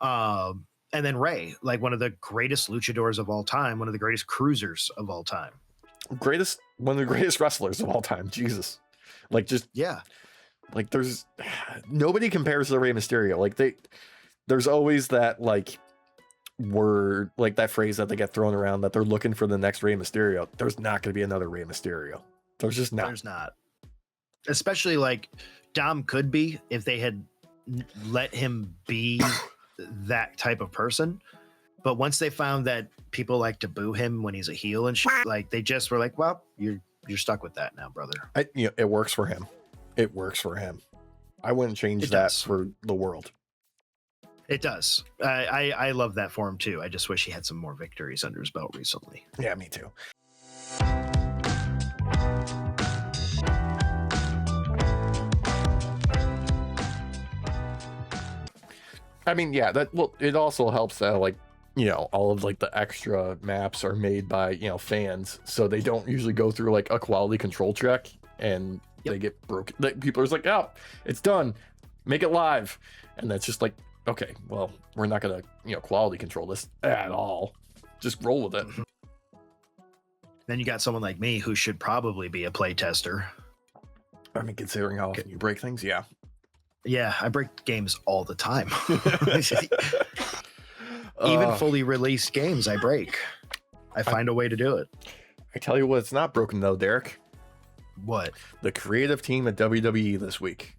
And then Ray, like one of the greatest luchadors of all time, one of the greatest cruisers of all time. One of the greatest wrestlers of all time. Jesus. Like, just, yeah. Like, there's nobody compares to Rey Mysterio. Like, there's always that, like, word, like that phrase that they get thrown around that they're looking for the next Rey Mysterio. There's not going to be another Rey Mysterio. There's just not. There's not. Especially, like, Dom could be if they had let him be that type of person. But once they found that people like to boo him when he's a heel and shit, like, they just were like, well, you're stuck with that now, brother. It works for him. It works for him. I wouldn't change that for the world. It does. I love that for him too. I just wish he had some more victories under his belt recently. Yeah, me too. I mean, yeah, it also helps that, like, all of, like, the extra maps are made by, fans, so they don't usually go through, like, a quality control check, and they get broken. Like, people are just like, oh, it's done, make it live. And that's just like, okay, well, we're not gonna, quality control this at all. Just roll with it. Then you got someone like me who should probably be a play tester. I mean, considering how often you break things, yeah. Yeah, I break games all the time. Even fully released games, I break. I find a way to do it. I tell you what, it's not broken though, Derek. What? The creative team at WWE this week.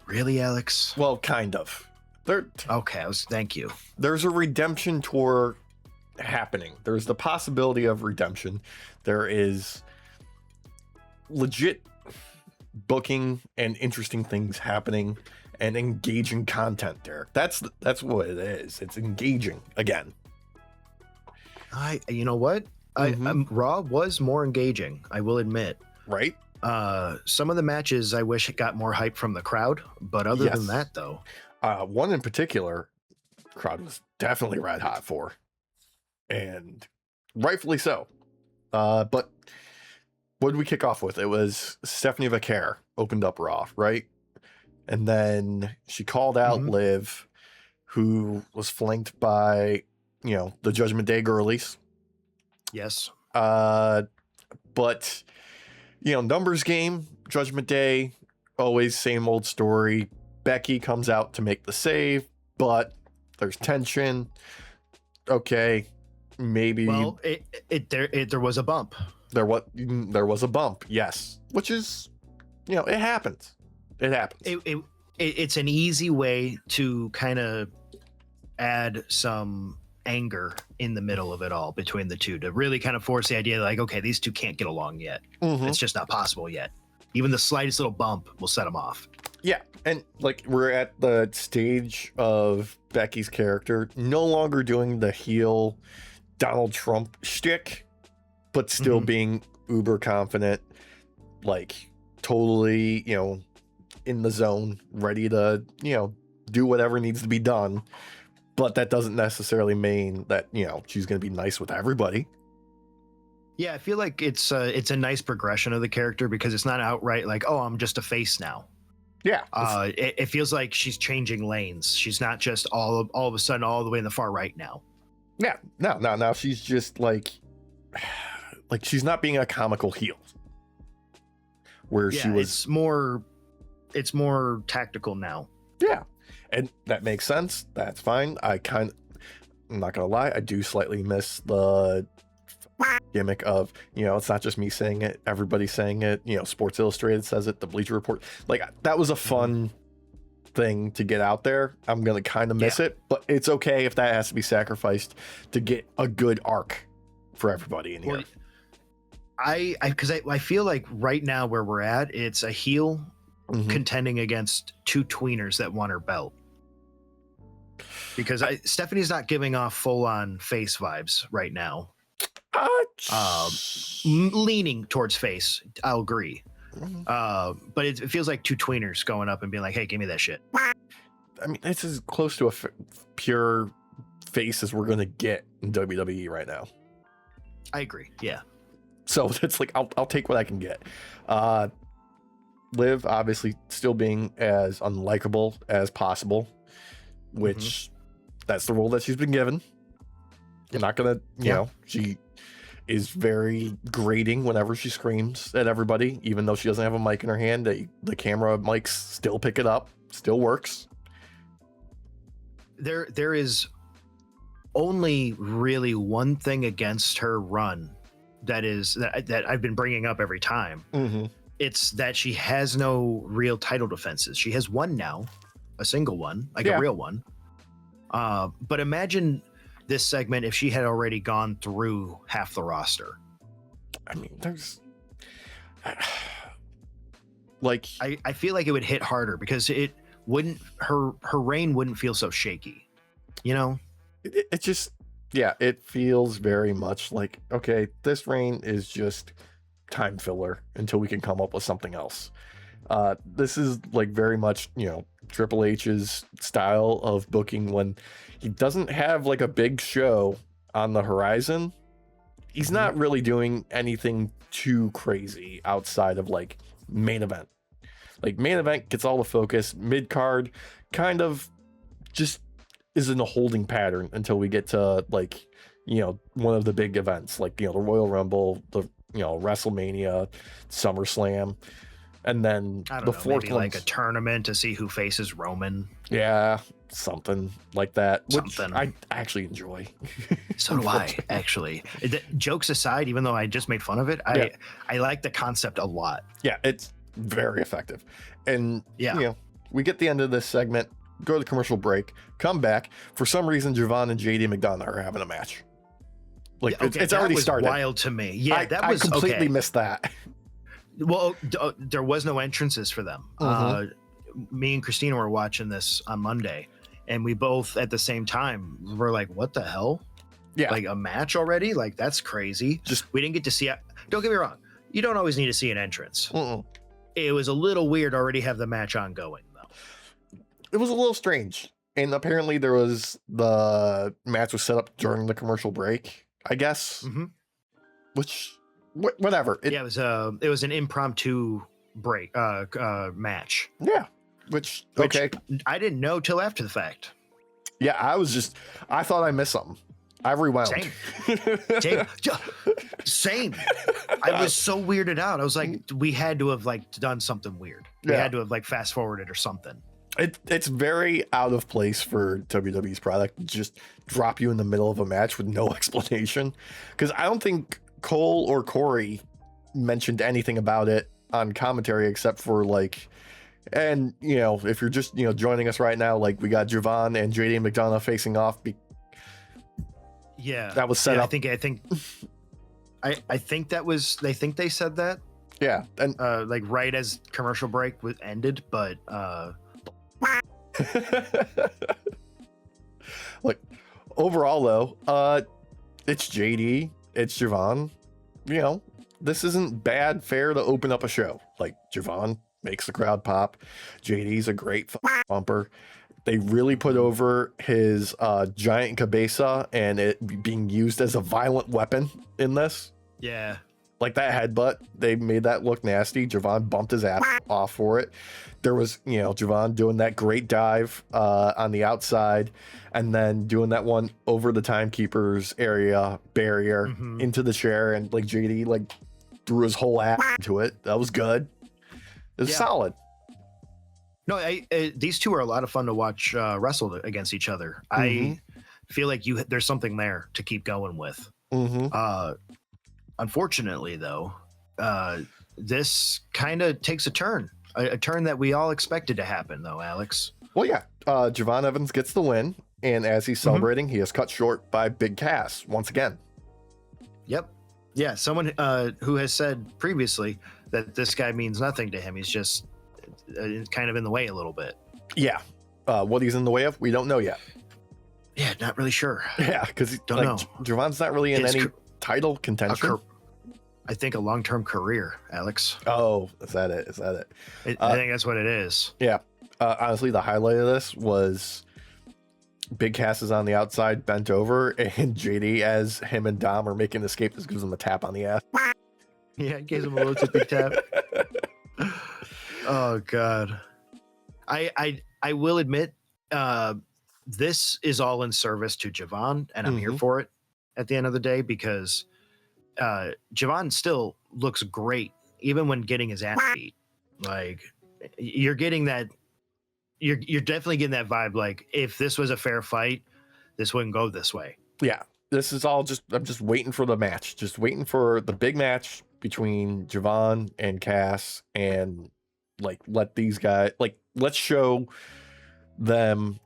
Really, Alex? Well, kind of. Okay, thank you. There's a redemption tour happening. There's the possibility of redemption. There is legit booking and interesting things happening and engaging content, Derek. That's what it is. It's engaging again. You know what? Raw was more engaging, I will admit. Right? Some of the matches I wish it got more hype from the crowd, but other than that, though. One in particular, crowd was definitely red hot for, and rightfully so. But what did we kick off with? It was Stephanie Vaquer opened up Raw, right? And then she called out Liv, who was flanked by, the Judgment Day girlies. Yes. But, numbers game, Judgment Day, always same old story. Becky comes out to make the save, but there's tension. Okay, maybe. Well, there was a bump. There was a bump, yes. Which is, it happens. It happens. It's an easy way to kind of add some anger in the middle of it all between the two, to really kind of force the idea that, like, okay, these two can't get along yet. It's just not possible yet. Even the slightest little bump will set them off. Yeah, and like, we're at the stage of Becky's character no longer doing the heel Donald Trump shtick, but still being uber confident, like totally, in the zone, ready to, do whatever needs to be done. But that doesn't necessarily mean that, she's going to be nice with everybody. Yeah, I feel like it's a nice progression of the character, because it's not outright like, oh, I'm just a face now. Yeah. It feels like she's changing lanes. She's not just all of a sudden all the way in the far right now. Yeah. No. She's just like she's not being a comical heel. Where she was. It's more tactical now. Yeah. And that makes sense. That's fine. I'm not gonna lie, I do slightly miss the gimmick of, it's not just me saying it, everybody's saying it. Sports Illustrated says it, the Bleacher Report. Like, that was a fun thing to get out there. I'm gonna kind of miss it, but it's okay if that has to be sacrificed to get a good arc for everybody in here. Because I feel like right now where we're at, it's a heel contending against two tweeners that want her belt. Because Stephanie's not giving off full-on face vibes right now. Leaning towards face, I'll agree. But it feels like two tweeners going up and being like, hey, give me that shit. I mean, it's as close to a pure face as we're going to get in WWE right now. I agree, yeah. So it's like, I'll take what I can get. Liv obviously still being as unlikable as possible, which that's the role that she's been given. You're not gonna, you know, she is very grating whenever she screams at everybody, even though she doesn't have a mic in her hand. The camera mics still pick it up, still works. There is only really one thing against her run that I've been bringing up every time. Mm-hmm. It's that she has no real title defenses. She has one now, a single one, like a real one. But imagine this segment if she had already gone through half the roster. I mean, there's like I feel like it would hit harder because it wouldn't her reign wouldn't feel so shaky, you know? It just, yeah, it feels very much like, okay, this reign is just time filler until we can come up with something else. This is like very much, you know, Triple H's style of booking when he doesn't have like a big show on the horizon. He's not really doing anything too crazy outside of like main event. Like main event gets all the focus, mid card kind of just is in a holding pattern until we get to like, you know, one of the big events, like, you know, the Royal Rumble, the, you know, WrestleMania, SummerSlam, and then the fourth maybe like a tournament to see who faces Roman. Yeah, something like that. Something which I actually enjoy. So do I, actually. Jokes aside, even though I just made fun of it, I like the concept a lot. Yeah, it's very effective. And you know, we get the end of this segment, go to the commercial break, come back. For some reason, Javon and JD McDonough are having a match. Like it's already started. Wild to me. Yeah, I completely missed that. Well, there was no entrances for them. Me and Christina were watching this on Monday, and we both at the same time were like, "What the hell? Yeah, like a match already? Like that's crazy." We didn't get to see it. Don't get me wrong. You don't always need to see an entrance. It was a little weird already have the match ongoing though. It was a little strange, and apparently the match was set up during the commercial break, I guess. Which. Whatever. It was an impromptu break match. Yeah. Which okay. I didn't know till after the fact. Yeah, I thought I missed something. I rewound. Same. I was so weirded out. I was like, we had to have like done something weird. We had to have like fast forwarded or something. It's very out of place for WWE's product to just drop you in the middle of a match with no explanation. Because I don't think Cole or Corey mentioned anything about it on commentary except for like, and you know, if you're just, you know, joining us right now, like we got Javon and JD McDonough facing off. That was set up. I think that was, they said that. Yeah. And like right as commercial break was ended, but like overall though, it's JD, it's Javon. You know, this isn't bad fare to open up a show. Like Javon makes the crowd pop. JD's a great bumper. They really put over his giant cabeza and it being used as a violent weapon in this. Yeah. Like that headbutt, they made that look nasty. Javon bumped his ass off for it. There was, you know, Javon doing that great dive on the outside and then doing that one over the timekeeper's area barrier into the chair, and like JD like threw his whole ass into it. That was good. It was solid. No, these two are a lot of fun to watch wrestle against each other. I feel like there's something there to keep going with. Unfortunately, though, this kind of takes a turn that we all expected to happen, though, Alex. Well, yeah, Javon Evans gets the win, and as he's celebrating, he is cut short by Big Cass once again. Yep. Yeah, someone who has said previously that this guy means nothing to him. He's just kind of in the way a little bit. Yeah. What he's in the way of, we don't know yet. Yeah, not really sure. Yeah, because don't know. Javon's not really in any title contention. I think a long-term career, Alex. Oh, is that it? I think that's what it is. Yeah. Honestly, the highlight of this was Big Cass is on the outside, bent over, and JD, as him and Dom are making the escape, just gives him a tap on the ass. Yeah, gives him a little tippy tap. Oh God. I will admit, this is all in service to Javon, and I'm here for it at the end of the day, because Javon still looks great even when getting his ass beat. Like, you're getting that, you're definitely getting that vibe. Like, if this was a fair fight, this wouldn't go this way. Yeah, this is all just, I'm just waiting for the match, just waiting for the big match between Javon and Cass, and like, let these guys, like, let's show them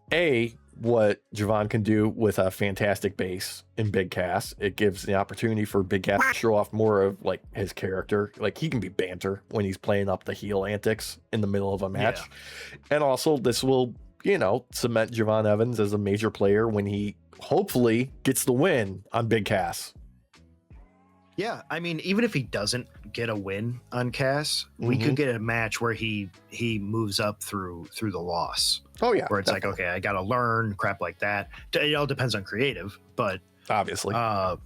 what Javon can do with a fantastic base in Big Cass. It gives the opportunity for Big Cass to show off more of like his character. Like, he can be banter when he's playing up the heel antics in the middle of a match. Yeah. And also this will, you know, cement Javon Evans as a major player when he hopefully gets the win on Big Cass. Yeah, I mean, even if he doesn't get a win on Cass, we could get a match where he moves up through the loss. Oh yeah, where it's definitely. Like, okay, I gotta learn crap like that. It all depends on creative, but obviously, I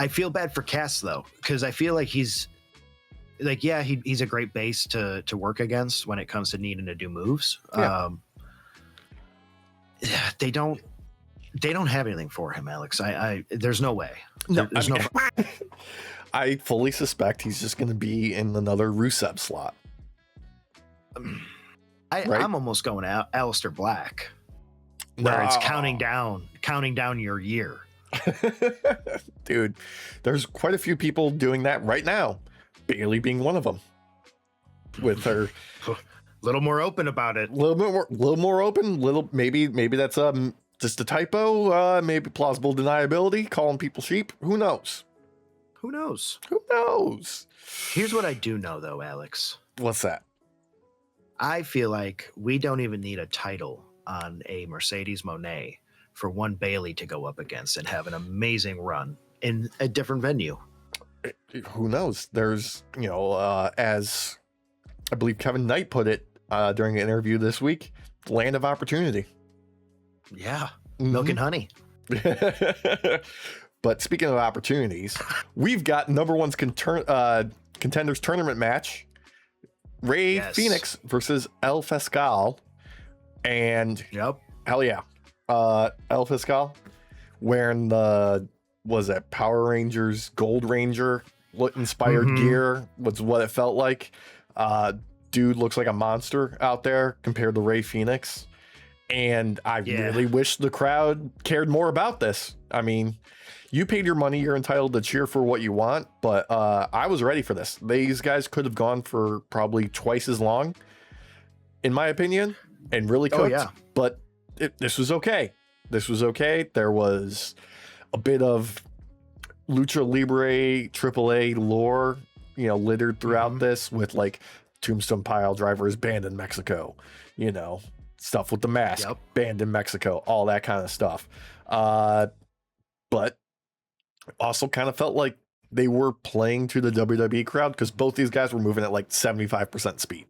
feel bad for Cass though, because I feel like he's like, yeah, he's a great base to work against when it comes to needing to do moves. Yeah. They don't have anything for him, Alex. There's no way. There's no. I fully suspect he's just going to be in another Rusev slot. I'm almost going out Aleister Black, where it's counting down your year. Dude, there's quite a few people doing that right now. Bailey being one of them. With her. Little more open about it. Little more open. Maybe that's just a typo. Maybe plausible deniability. Calling people sheep. Who knows? Here's what I do know, though, Alex. What's that? I feel like we don't even need a title on a Mercedes Moné for one Bailey to go up against and have an amazing run in a different venue. Who knows? There's, as I believe Kevin Knight put it during an interview this week, land of opportunity. Yeah, milk and honey. But speaking of opportunities, we've got number one's contenders tournament match. Rey Fenix versus El Fiscal. And hell yeah. El Fiscal wearing the, Power Rangers Gold Ranger inspired gear was what it felt like. Dude looks like a monster out there compared to Rey Fenix. And I really wish the crowd cared more about this. I mean, you paid your money, you're entitled to cheer for what you want, but I was ready for this. These guys could have gone for probably twice as long, in my opinion, and really cooked. But this was okay. There was a bit of Lucha Libre AAA lore, littered throughout this, with like Tombstone Pile Drivers banned in Mexico, stuff with the mask banned in Mexico, all that kind of stuff. But also kind of felt like they were playing to the WWE crowd, because both these guys were moving at like 75% speed.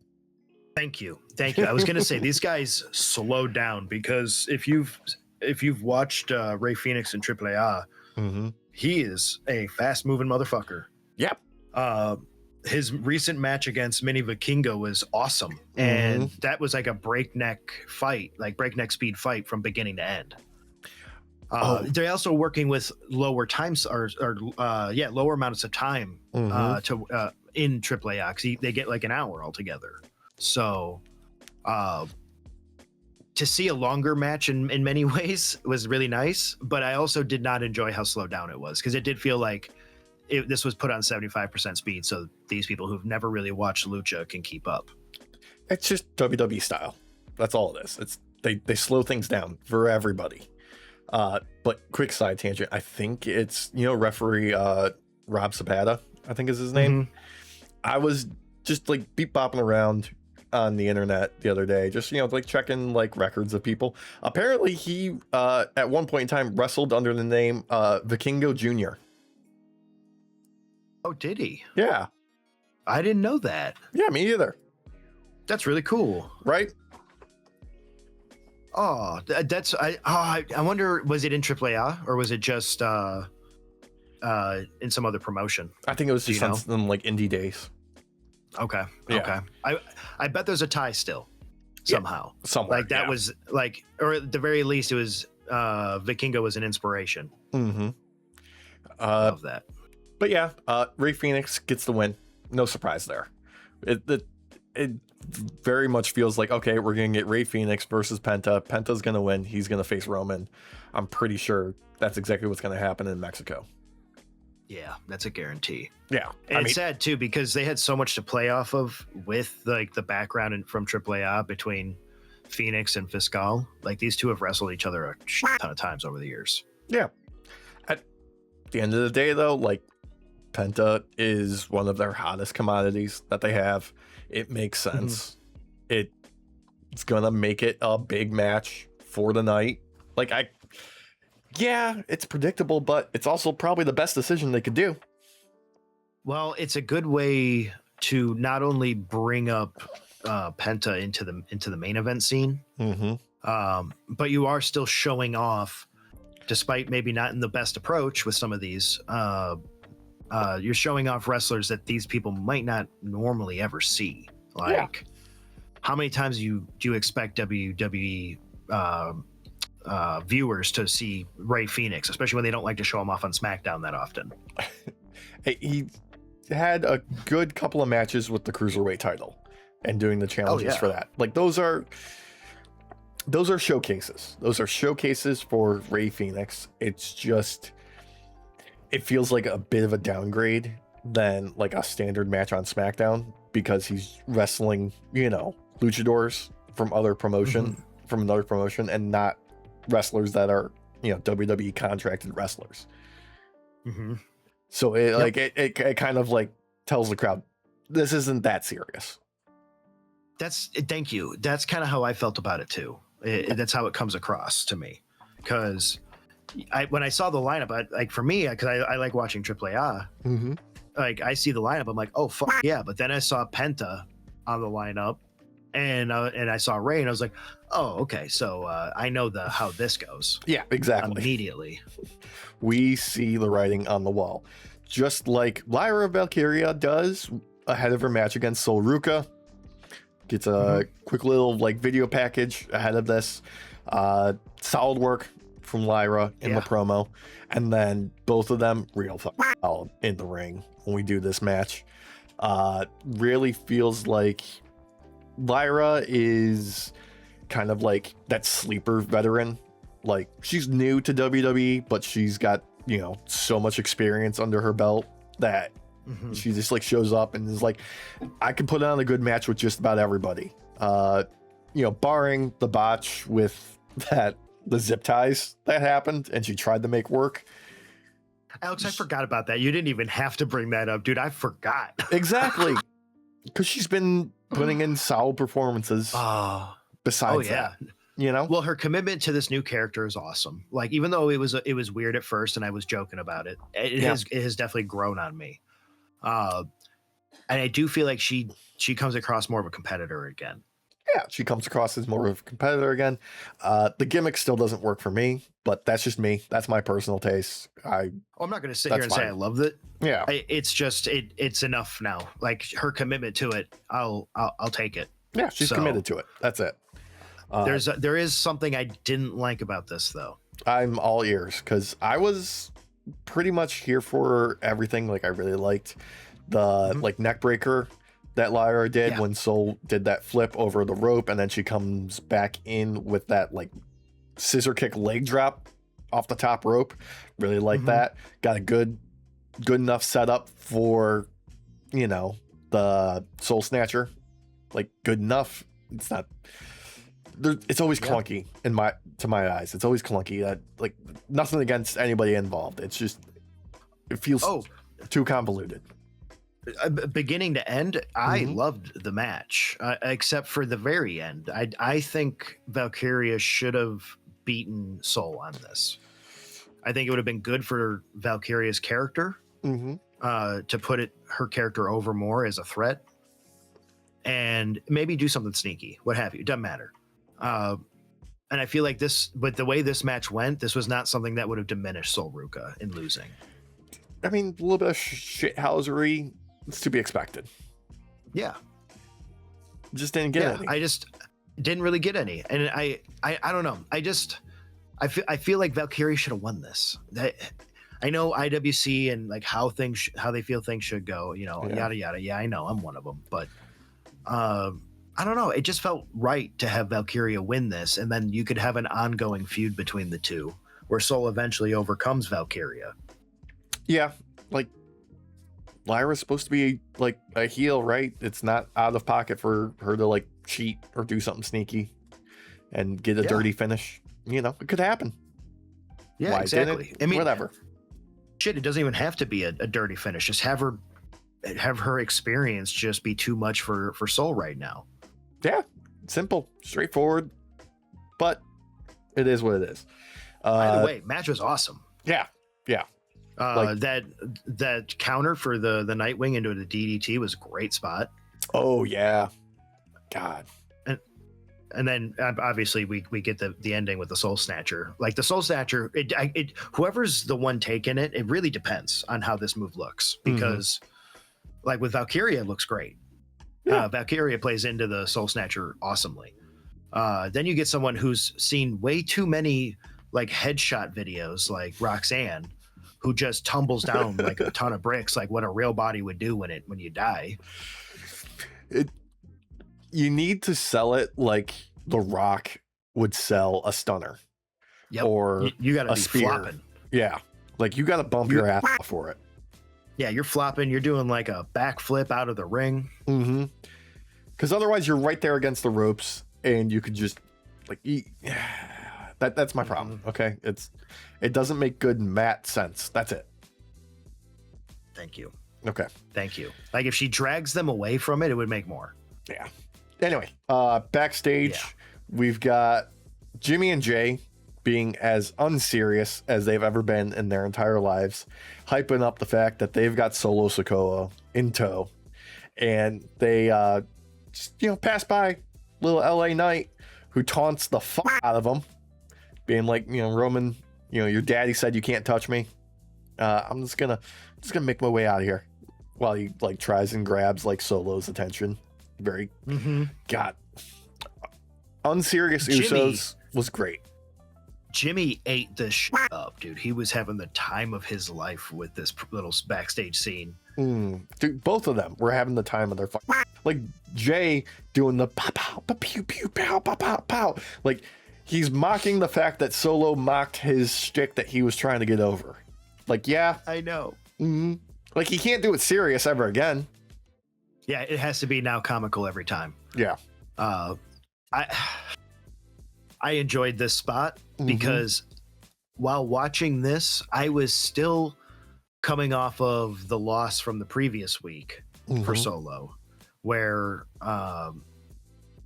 Thank you. I was going to say, these guys slowed down, because if you've watched Rey Fenix in AAA, he is a fast moving motherfucker. Yep. His recent match against Mini Vikingo was awesome. And that was like a breakneck speed fight from beginning to end. They're also working with lower times lower amounts of time to in AAA, because they get like an hour altogether. So to see a longer match in many ways was really nice, but I also did not enjoy how slowed down it was, because it did feel like this was put on 75% speed, so these people who've never really watched Lucha can keep up. It's just WWE style. That's all it is. It's they slow things down for everybody. But quick side tangent. I think it's, referee Rob Zapata, I think is his name. I was just like beep bopping around on the internet the other day, just, like checking like records of people. Apparently he at one point in time wrestled under the name Vikingo Jr. Oh, did he? Yeah. I didn't know that. Yeah, me either. That's really cool. Right? Oh, I wonder, was it in AAA or was it just in some other promotion? I think it was just on some like indie days. Okay. Yeah. Okay. I bet there's a tie still. somehow. Somewhere. Like that was like, or at the very least, it was Vikingo was an inspiration. Mm-hmm. Of that. But yeah, Rey Fenix gets the win. No surprise there. It very much feels like, okay, we're gonna get Rey Fenix versus Penta. Penta's gonna win. He's gonna face Roman. I'm pretty sure that's exactly what's gonna happen in Mexico. Yeah, that's a guarantee. Yeah, and it's sad too because they had so much to play off of with like the background from AAA between Phoenix and Fiscal. Like these two have wrestled each other a ton of times over the years. Yeah. At the end of the day, though, like Penta is one of their hottest commodities that they have. It makes sense. It's gonna make it a big match for the night. Like it's predictable, but it's also probably the best decision they could do. Well, it's a good way to not only bring up Penta into the main event scene, but you are still showing off, despite maybe not in the best approach with some of these. You're showing off wrestlers that these people might not normally ever see. Like, how many times do you expect WWE viewers to see Rey Fenix, especially when they don't like to show him off on SmackDown that often? He had a good couple of matches with the Cruiserweight title and doing the challenges for that. Like those are showcases. Those are showcases for Rey Fenix. It's just, it feels like a bit of a downgrade than like a standard match on SmackDown because he's wrestling, luchadors from other promotion, from another promotion, and not wrestlers that are, WWE contracted wrestlers. So it kind of like tells the crowd, this isn't that serious. Thank you. That's kind of how I felt about it too. That's how it comes across to me. Because when I saw the lineup, for me, because I like watching AAA, like I see the lineup, I'm like, oh fuck yeah. But then I saw Penta on the lineup, and I saw Rey, and I was like, oh okay, so I know how this goes. Yeah, exactly. Immediately, we see the writing on the wall, just like Lyra Valkyria does ahead of her match against Sol Ruca. Gets a quick little video package ahead of this. Solid work from Lyra in the promo, and then both of them real solid in the ring when we do this match. Really feels like Lyra is kind of like that sleeper veteran. Like she's new to WWE, but she's got so much experience under her belt that she just shows up and is like, I can put on a good match with just about everybody. Barring the botch with the zip ties that happened and she tried to make work. Alex, I forgot about that. You didn't even have to bring that up, dude. I forgot. Exactly. Because she's been putting in solid performances besides that. Well, her commitment to this new character is awesome. Like, even though it was weird at first and I was joking about it, it has definitely grown on me. And I do feel like she comes across more of a competitor again. Yeah, she comes across as more of a competitor again. The gimmick still doesn't work for me, but that's just me. That's my personal taste. I'm not going to sit here and say I loved it. Yeah, it's just it's enough now. Like her commitment to it, I'll take it. Yeah, she's committed to it. That's it. There is something I didn't like about this though. I'm all ears because I was pretty much here for everything. Like I really liked the neck breaker that Lyra did when Sol did that flip over the rope, and then she comes back in with that scissor kick leg drop off the top rope. Really like that. Got a good enough setup for the Soul Snatcher. Good enough. It's not. It's always clunky to my eyes. It's always clunky. That nothing against anybody involved. It's just it feels too convoluted. Beginning to end, I loved the match, except for the very end. I think Valkyria should have beaten Sol on this. I think it would have been good for Valkyria's character to put her character over more as a threat, and maybe do something sneaky, what have you. Doesn't matter. And I feel like with the way this match went, this was not something that would have diminished Sol Ruca in losing. I mean, a little bit of shithousery. It's to be expected. Yeah. Just didn't get it. Didn't really get any, and I don't know. I feel like Valkyria should have won this. I know IWC and like how they feel things should go. Yada yada. Yeah, I know I'm one of them, but I don't know. It just felt right to have Valkyria win this, and then you could have an ongoing feud between the two, where Sol eventually overcomes Valkyria. Yeah, like Lyra's supposed to be like a heel, right? It's not out of pocket for her to like cheat or do something sneaky and get a dirty finish. It could happen. Yeah, Why exactly. I mean, whatever. Shit, it doesn't even have to be a dirty finish. Just have her experience just be too much for Sol right now. Yeah, simple, straightforward, but it is what it is. By the way, match was awesome. Yeah. That counter for the Nightwing into the DDT was a great spot. Oh yeah, God. And then obviously we get the ending with the Soul Snatcher. Like the Soul Snatcher, whoever's the one taking it, it really depends on how this move looks. Because like with Valkyria, it looks great. Yeah. Valkyria plays into the Soul Snatcher awesomely. Then you get someone who's seen way too many like headshot videos, like Roxanne, who just tumbles down like a ton of bricks, like what a real body would do when you die. You need to sell it like The Rock would sell a stunner. Yep. Or you got to be spear. flopping. Yeah. Like you got to bump your ass off for it. Yeah, you're flopping. You're doing like a backflip out of the ring. Mm-hmm. Because otherwise you're right there against the ropes and you could just like that's my problem. Okay. It doesn't make good mat sense. That's it. Thank you. Okay. Thank you. Like if she drags them away from it, it would make more. Yeah. Anyway, backstage, we've got Jimmy and Jay being as unserious as they've ever been in their entire lives, hyping up the fact that they've got Solo Sikoa in tow. And they just, pass by little LA Knight who taunts the fuck out of them, being like, Roman, your daddy said you can't touch me. I'm just gonna make my way out of here, while he like tries and grabs like Solo's attention. Very God, unserious Usos was great. Jimmy ate this shit up, dude. He was having the time of his life with this little backstage scene. Dude, both of them were having the time of their like Jay doing the pow pow pew pew pow pow pow pow. Like he's mocking the fact that Solo mocked his shtick that he was trying to get over. Like, yeah, I know. Like he can't do it serious ever again. Yeah, it has to be now comical every time. Yeah. I enjoyed this spot because while watching this, I was still coming off of the loss from the previous week for Solo, where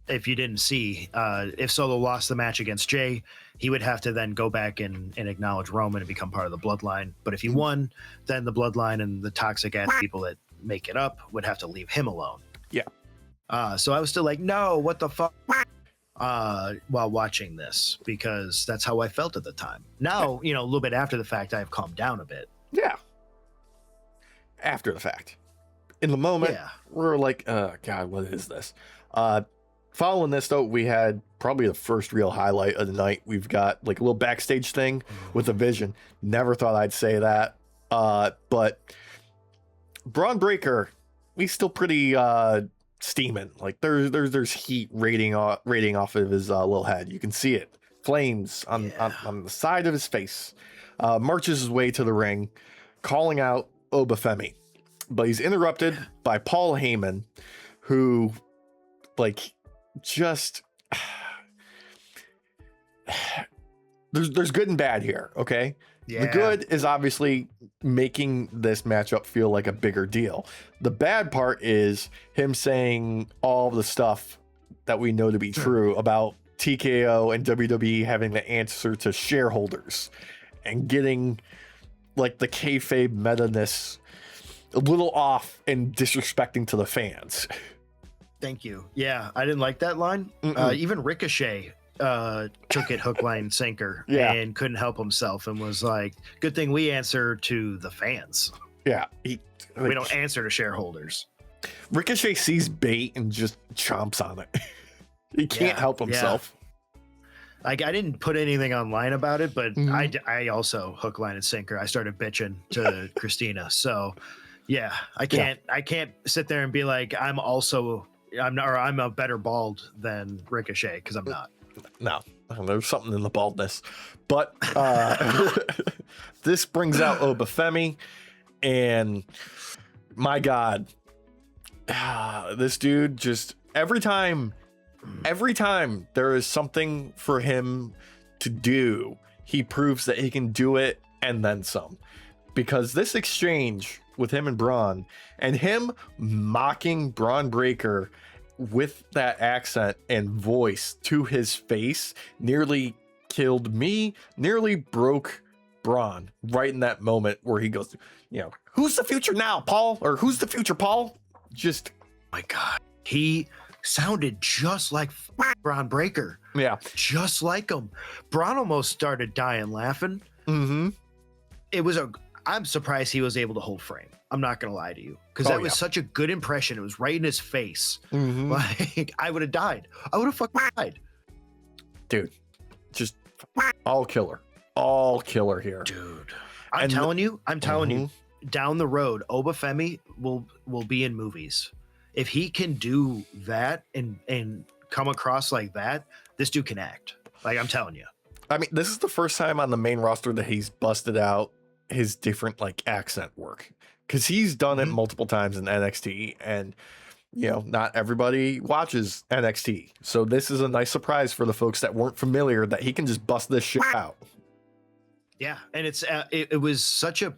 if you didn't see, if Solo lost the match against Jay, he would have to then go back and acknowledge Roman and become part of the Bloodline. But if he won, then the Bloodline and the toxic ass people that make it up would have to leave him alone. Yeah. So I was still like, no, what the fuck? While watching this, because that's how I felt at the time. Now, a little bit after the fact, I've calmed down a bit. Yeah. After the fact. In the moment, we're like, God, what is this? Following this, though, we had probably the first real highlight of the night. We've got like a little backstage thing with a Vision. Never thought I'd say that. But Braun Breaker, he's still pretty steaming. Like there's heat radiating off of his little head. You can see it. Flames on the side of his face. Marches his way to the ring, calling out Femi. But he's interrupted by Paul Heyman, who like just there's good and bad here, okay? Yeah. The good is obviously making this matchup feel like a bigger deal. The bad part is him saying all the stuff that we know to be true about TKO and WWE having the answer to shareholders and getting like the kayfabe meta-ness a little off and disrespecting to the fans. Thank you. Yeah, I didn't like that line. Even Ricochet took it hook, line, sinker and couldn't help himself and was like, good thing we answer to the fans. Yeah. We don't answer to shareholders. Ricochet sees bait and just chomps on it. He can't help himself. Like, I didn't put anything online about it, but I also hook, line, and sinker. I started bitching to Christina. So yeah, I can't sit there and be like, I'm a better bald than Ricochet, because I'm not. No, there's something in the baldness. But this brings out Femi, and my God, this dude just every time there is something for him to do, he proves that he can do it and then some. Because this exchange with him and Bron, and him mocking Bron Breakker with that accent and voice to his face, nearly killed me, nearly broke Bron right in that moment where he goes, who's the future now, Paul? Or who's the future, Paul? Just, my God, he sounded just like Bron Breakker. Yeah, just like him. Bron almost started dying laughing. Mm-hmm. I'm surprised he was able to hold frame. I'm not gonna lie to you, because that was such a good impression. It was right in his face. Mm-hmm. Like, I would have died. I would have fucking died, dude. Just all killer here, dude. I'm telling you, down the road, Femi will be in movies. If he can do that and come across like that, this dude can act. Like, I'm telling you. I mean, this is the first time on the main roster that he's busted out his different accent work, because he's done it multiple times in NXT, and not everybody watches NXT. So this is a nice surprise for the folks that weren't familiar that he can just bust this shit out. Yeah, and it was such a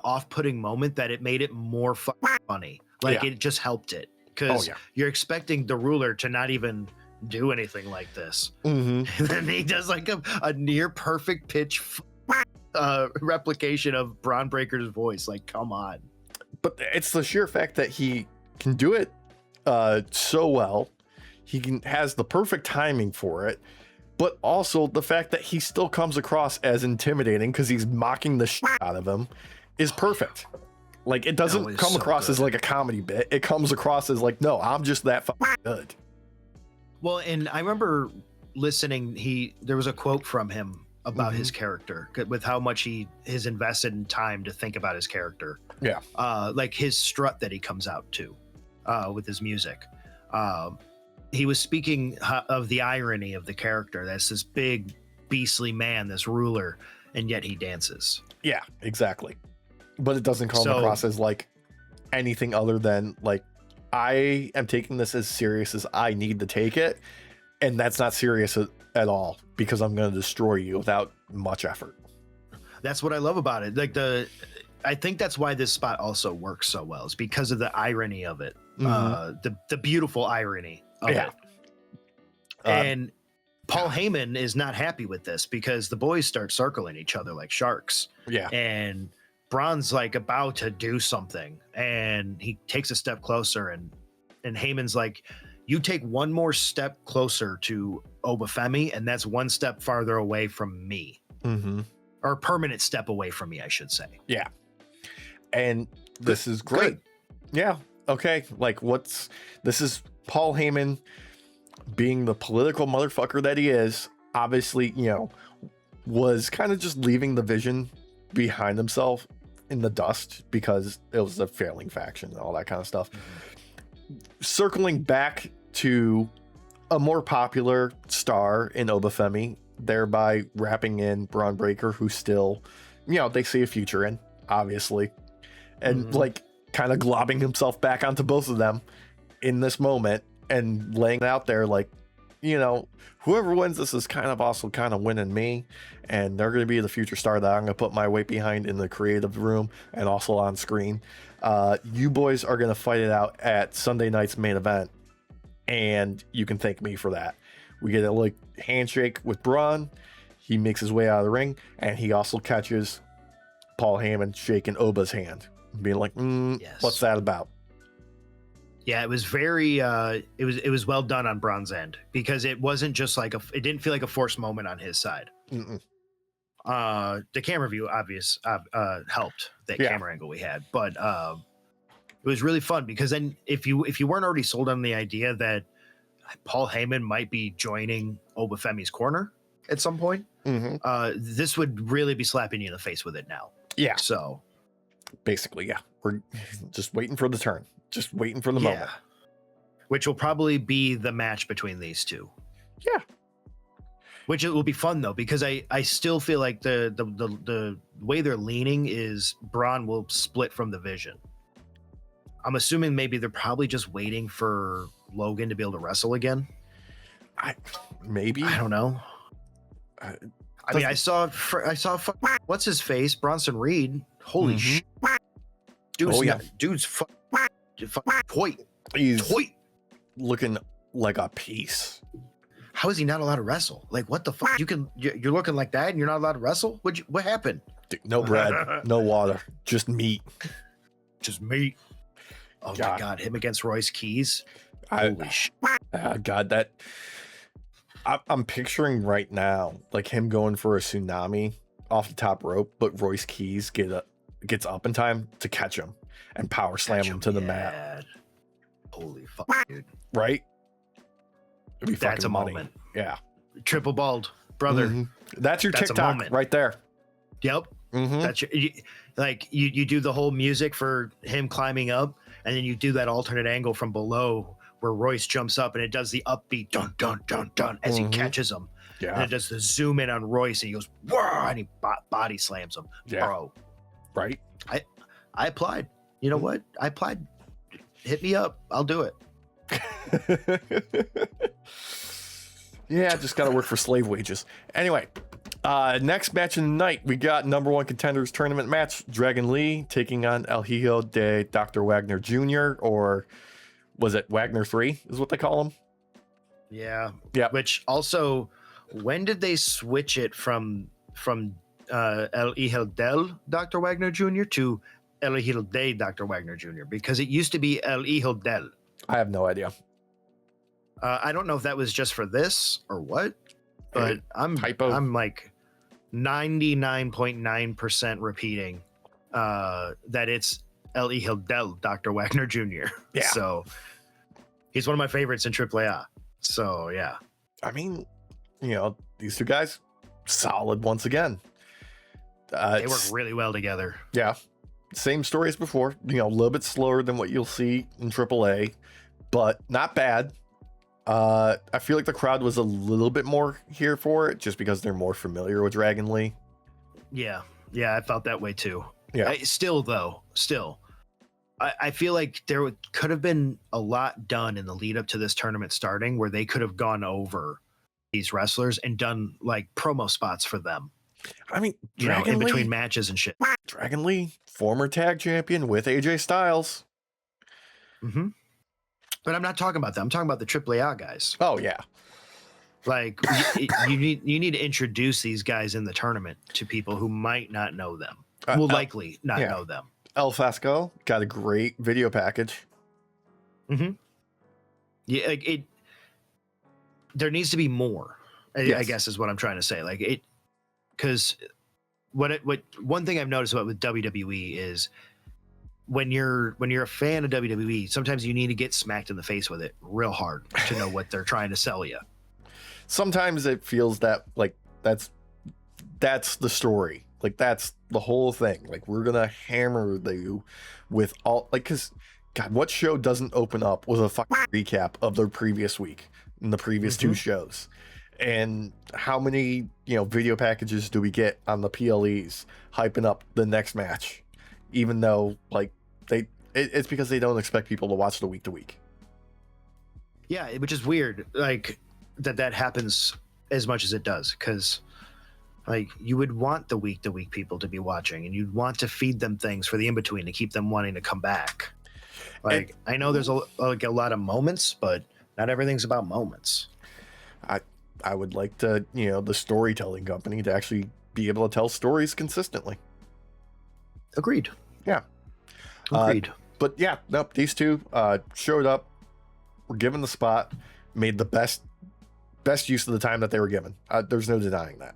off-putting moment that it made it more funny. It just helped it, because you're expecting the ruler to not even do anything like this. And then he does a near perfect pitch replication of Bron Breakker's voice. Like, come on. But it's the sheer fact that he can do it so well. He has the perfect timing for it, but also the fact that he still comes across as intimidating because he's mocking the shit out of him is perfect. Like, it doesn't come across as like a comedy bit. It comes across as like, no, I'm just that good. Well, and I remember listening, there was a quote from him about his character, with how much he's invested in time to think about his character. Yeah. Like his strut that he comes out to with his music. He was speaking of the irony of the character. That's this big, beastly man, this ruler, and yet he dances. Yeah, exactly. But it doesn't come across as like anything other than like, I am taking this as serious as I need to take it. And that's not serious at all, because I'm going to destroy you without much effort. That's what I love about it. I think that's why this spot also works so well, is because of the irony of it. The beautiful irony of it. And Paul Heyman is not happy with this, because the boys start circling each other like sharks. Yeah. And Bron's about to do something, and he takes a step closer, and Heyman's like, you take one more step closer to Femi, and that's one step farther away from me. Or a permanent step away from me, I should say. Yeah. And this is great. Good. Yeah. Okay. Like, this is Paul Heyman being the political motherfucker that he is. Obviously, was kind of just leaving the vision behind himself in the dust, because it was a failing faction and all that kind of stuff. Circling back to a more popular star in Femi, thereby wrapping in Bron Breakker, who still, they see a future in, obviously, and kind of globbing himself back onto both of them in this moment and laying it out there like, whoever wins this is kind of also kind of winning me, and they're going to be the future star that I'm going to put my weight behind in the creative room and also on screen. You boys are going to fight it out at Sunday night's main event, and you can thank me for that. We get a handshake with Bron. He makes his way out of the ring, and he also catches Paul Heyman shaking Oba's hand, being like, yes. What's that about? Yeah, it was very it was well done on Bron's end, because it wasn't just it didn't feel like a forced moment on his side. The camera view helped that camera angle we had, but it was really fun, because then if you weren't already sold on the idea that Paul Heyman might be joining Femi's corner at some point. This would really be slapping you in the face with it now. Yeah. So basically, yeah, we're just waiting for the turn, just waiting for the moment, which will probably be the match between these two. Yeah. Which it will be fun though, because I still feel like the way they're leaning is Bron will split from the Vision. I'm assuming maybe they're probably just waiting for Logan to be able to wrestle again. I don't know. I mean, I saw what's his face, Bronson Reed. Holy shit, dude's toy. He's looking like a piece. How is he not allowed to wrestle? Like, what the fuck? You're looking like that and you're not allowed to wrestle? What happened? Dude, no bread, no water, just meat. Just meat. Oh my God, him against Royce Keys. Holy shit. God, that I'm picturing right now, like him going for a tsunami off the top rope, but Royce Keys gets up in time to catch him and power slam him to the mat. Holy fuck, dude. Right? That's a moment. Yeah. Triple bald, brother. That's your TikTok right there. Yep. That's you do the whole music for him climbing up, and then you do that alternate angle from below where Royce jumps up and it does the upbeat dun dun dun dun as he catches him. Yeah. And it does the zoom in on Royce and he goes, whoa, and he body slams him. Yeah. Bro. Right. I applied. You know what? I applied. Hit me up. I'll do it. Yeah, just got to work for slave wages. Anyway, next match of the night, we got number one contenders tournament match. Dragon Lee taking on El Hijo de Dr. Wagner Jr., or was it Wagner 3 is what they call him? Yeah. Which also, when did they switch it from El Hijo del Dr. Wagner Jr. to El Hijo de Dr. Wagner Jr.? Because it used to be El Hijo del. I have no idea. I don't know if that was just for this or what, but I'm like 99.9% repeating that it's El Hijo del Dr. Wagner Jr. Yeah. So he's one of my favorites in AAA. So yeah. I mean, these two guys, solid once again. They work really well together. Yeah. Same story as before, a little bit slower than what you'll see in AAA, but not bad. I feel like the crowd was a little bit more here for it just because they're more familiar with Dragon Lee. Yeah, I felt that way too. Yeah. I feel like there could have been a lot done in the lead up to this tournament starting where they could have gone over these wrestlers and done like promo spots for them. I mean, in between matches and shit. Dragon Lee, former tag champion with AJ Styles. But I'm not talking about that. I'm talking about the AAA guys. Oh yeah. Like you need to introduce these guys in the tournament to people who might not know them. Will likely not know them. El Fasco got a great video package. Yeah, like there needs to be more. I guess is what I'm trying to say. Like it, because what one thing I've noticed about with WWE is when you're a fan of WWE, sometimes you need to get smacked in the face with it real hard to know what they're trying to sell you. Sometimes it feels that like that's the story. Like that's the whole thing. Like we're gonna hammer you with all because God, what show doesn't open up with a fucking recap of their previous week in the previous two shows? And how many video packages do we get on the PLEs hyping up the next match, even though like it's because they don't expect people to watch the week to week. Yeah, which is weird. Like that happens as much as it does, because like you would want the week to week people to be watching, and you'd want to feed them things for the in between to keep them wanting to come back. Like I know there's a lot of moments, but not everything's about moments. I would like to, the storytelling company to actually be able to tell stories consistently. Agreed. Yeah. Agreed. But yeah, nope, these two showed up, were given the spot, made the best use of the time that they were given. There's no denying that.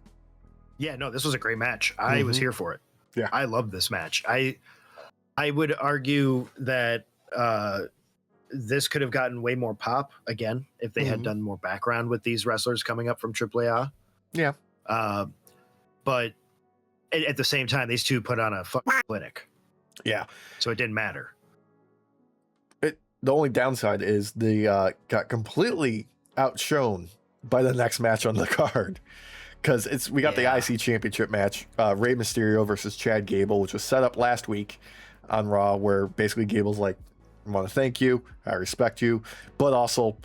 Yeah, no, this was a great match. I was here for it. Yeah. I love this match. I would argue that this could have gotten way more pop again if they had done more background with these wrestlers coming up from AAA. Yeah. But at the same time, these two put on a fucking clinic. Yeah. So it didn't matter. The only downside is they got completely outshone by the next match on the card. Because we got the IC Championship match, Rey Mysterio versus Chad Gable, which was set up last week on Raw, where basically Gable's like, I want to thank you, I respect you, but also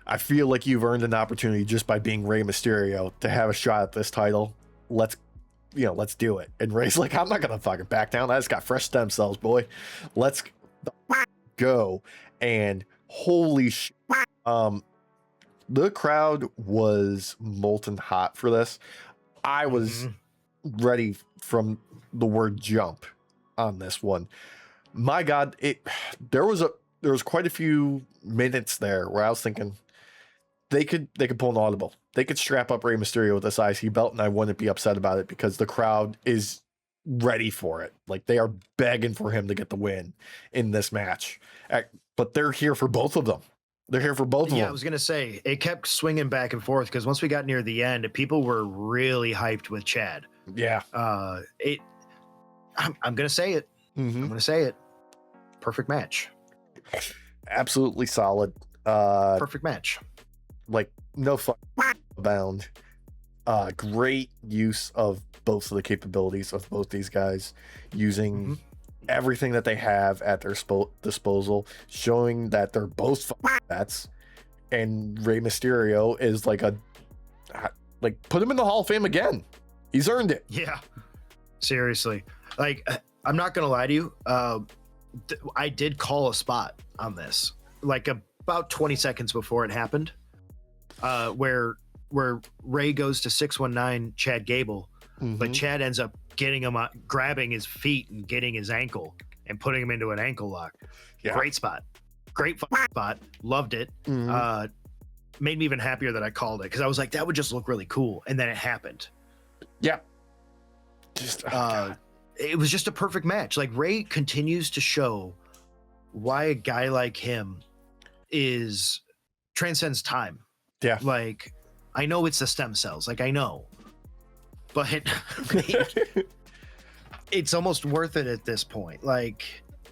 I feel like you've earned an opportunity just by being Rey Mysterio to have a shot at this title. Let's do it. And Rey's like, I'm not gonna fucking back down. I just got fresh stem cells, boy. Let's go. And holy shit. The crowd was molten hot for this. I was ready from the word jump on this one. My God, there was quite a few minutes there where I was thinking they could pull an audible. They could strap up Rey Mysterio with this IC belt, and I wouldn't be upset about it because the crowd is ready for it. Like, they are begging for him to get the win in this match. But they're here for both of them. They're here for both of them. Yeah, I was going to say, it kept swinging back and forth because once we got near the end, people were really hyped with Chad. Yeah. I'm going to say it. I'm going to say it. Perfect match. Absolutely solid. Perfect match. Like, no fuck bound. Great use of both of the capabilities of both these guys, using everything that they have at their disposal, showing that they're both bats, and Rey Mysterio is like put him in the Hall of Fame again. He's earned it. Yeah, seriously. Like, I'm not gonna lie to you. I did call a spot on this, like about 20 seconds before it happened, where Rey goes to 619 Chad Gable, but Chad ends up getting him, grabbing his feet and getting his ankle and putting him into an ankle lock. Yeah. Great spot. Great spot. Loved it. Made me even happier that I called it because I was like, that would just look really cool. And then it happened. Yeah. Just it was just a perfect match. Like, Rey continues to show why a guy like him transcends time. Yeah. Like, I know it's the stem cells. Like, I know. But it's almost worth it at this point. Like,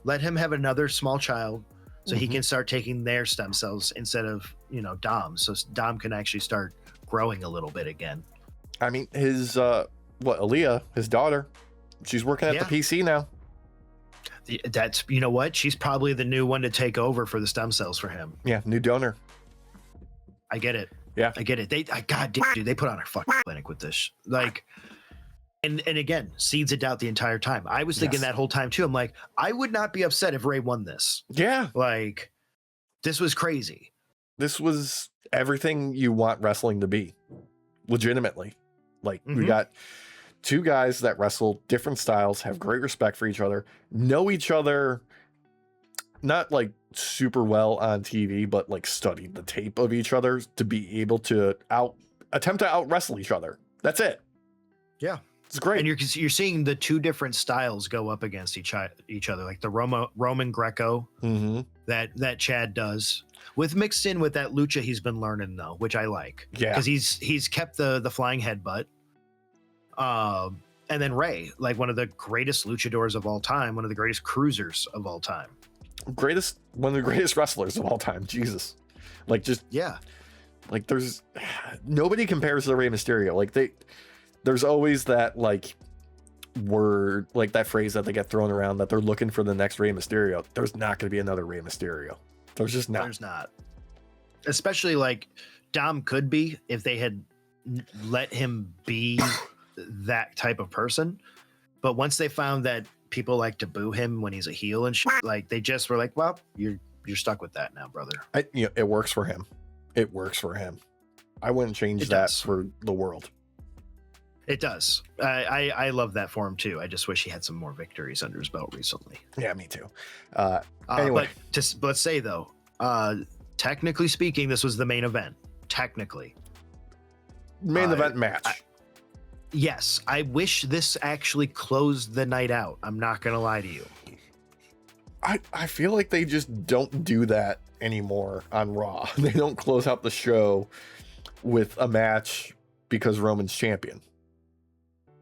let him have another small child so he can start taking their stem cells instead of, Dom. So Dom can actually start growing a little bit again. I mean, his, Aaliyah, his daughter, she's working at the PC now. That's, you know what? She's probably the new one to take over for the stem cells for him. Yeah, new donor. I get it. Yeah, I get it. God damn, dude, they put on a fucking clinic with this. Like, and again, seeds of doubt the entire time. I was thinking that whole time too. I'm like, I would not be upset if Rey won this. Yeah, like, this was crazy. This was everything you want wrestling to be, legitimately. Like, we got two guys that wrestle different styles, have great respect for each other, know each other, not like super well on TV, but like studied the tape of each other to be able to attempt to out wrestle each other. That's it. Yeah, it's great. And you're seeing the two different styles go up against each other, like the Roman Greco that Chad does, with mixed in with that lucha he's been learning though, which I like. Yeah, because he's kept the flying headbutt. And then Rey, like one of the greatest luchadors of all time, one of the greatest cruisers of all time. One of the greatest wrestlers of all time. Jesus. Like, just, yeah. Like, there's nobody compares to Rey Mysterio. Like, there's always that like word, like that phrase that they get thrown around that they're looking for the next Rey Mysterio. There's not going to be another Rey Mysterio. There's just not. There's not. Especially like Dom could be if they had let him be that type of person. But once they found that people like to boo him when he's a heel and shit, like, they just were like, well, you're stuck with that now, brother. It works for him. It works for him. I wouldn't change that for the world. It does. I love that for him too. I just wish he had some more victories under his belt recently. Yeah, me too. Anyway, but let's say though, technically speaking, this was the main event. Technically, main event match. Yes, I wish this actually closed the night out. I'm not gonna lie to you. I feel like they just don't do that anymore on Raw. They don't close out the show with a match because Roman's champion.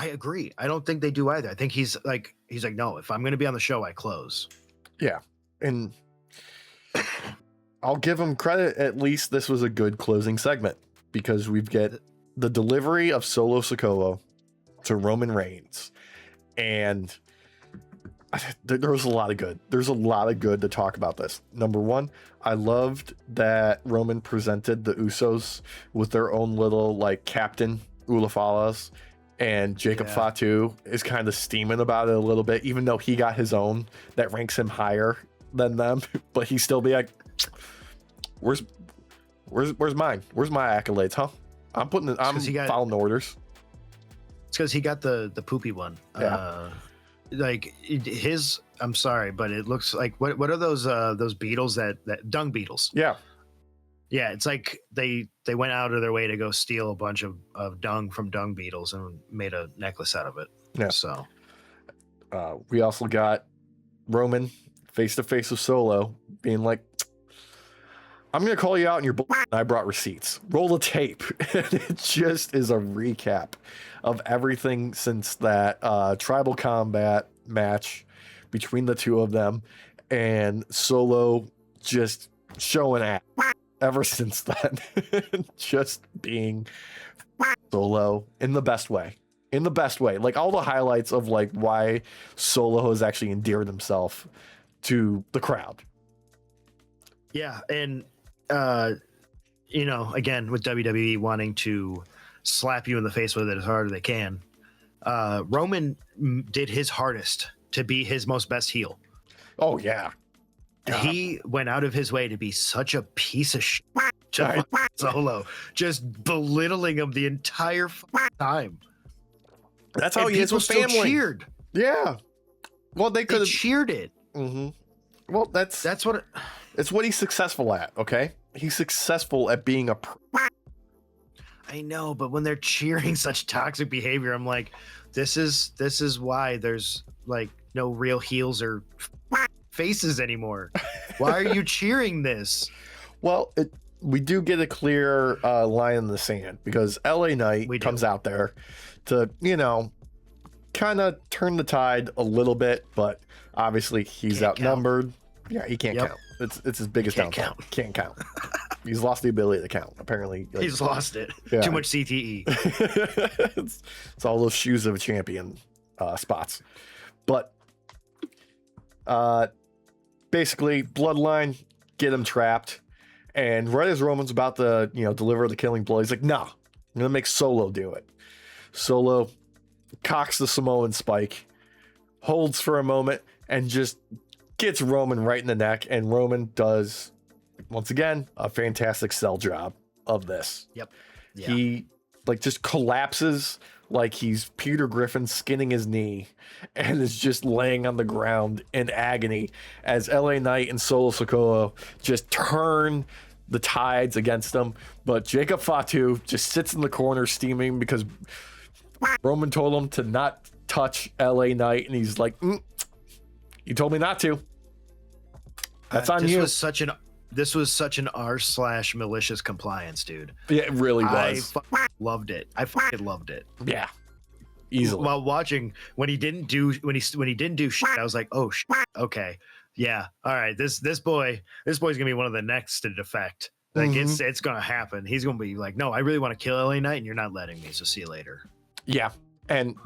I agree. I don't think they do either. I think he's like, no, if I'm going to be on the show, I close. Yeah. And I'll give him credit. At least this was a good closing segment because we've got the delivery of Solo Sikoa to Roman Reigns. And there was a lot of good. There's a lot of good to talk about this. Number one, I loved that Roman presented the Usos with their own little like Captain Ulafalas, and Jacob Fatu is kind of steaming about it a little bit, even though he got his own that ranks him higher than them. But he still be like, "Where's mine? Where's my accolades, huh? I'm following the orders." It's because he got the poopy one. Yeah. Like his, I'm sorry, but it looks like what are those beetles that dung beetles? Yeah. Yeah, it's like they went out of their way to go steal a bunch of dung from dung beetles and made a necklace out of it. Yeah. So we also got Roman face to face with Solo being like, "I'm going to call you out in your I brought receipts. Roll the tape." And it just is a recap of everything since that tribal combat match between the two of them, and Solo just showing ass ever since then. Just being Solo in the best way. Like all the highlights of like why Solo has actually endeared himself to the crowd. Yeah, and again, with WWE wanting to slap you in the face with it as hard as they can, Roman did his hardest to be his most best heel. Oh yeah. He went out of his way to be such a piece of shit to Solo, just belittling him the entire time. That's how he is with family. Cheered. Yeah. Well, they could have cheered it. Mm-hmm. Well, that's what it's what he's successful at. Okay, he's successful at being a. I know, but when they're cheering such toxic behavior, I'm like, this is why there's like no real heels or faces anymore. Why are you cheering this? Well, we do get a clear line in the sand because LA Knight comes out there to, kind of turn the tide a little bit, but obviously he's outnumbered. Yeah, he can't count. It's his biggest downfall. Can't count. He's lost the ability to count. Apparently, he's lost it. Yeah. Too much CTE. it's all those shoes of a champion spots. But basically, Bloodline get him trapped, and right as Roman's about to deliver the killing blow, he's like, "Nah, I'm gonna make Solo do it." Solo cocks the Samoan spike, holds for a moment, and just gets Roman right in the neck. And Roman does, once again, a fantastic sell job of this. Yep. Yeah. He just collapses like he's Peter Griffin skinning his knee and is just laying on the ground in agony as LA Knight and Solo Sikoa just turn the tides against him. But Jacob Fatu just sits in the corner steaming because Roman told him to not touch LA Knight, and he's like, "You told me not to. That's on you." This was such an r/malicious compliance, dude. Yeah, it really was. I loved it. I fucking loved it. Yeah, easily. While watching when he didn't do shit, I was like, "Oh shit, okay, yeah, all right. This boy's gonna be one of the next to defect. Like it's gonna happen. He's gonna be like, no, I really want to kill LA Knight, and you're not letting me. So see you later." Yeah, and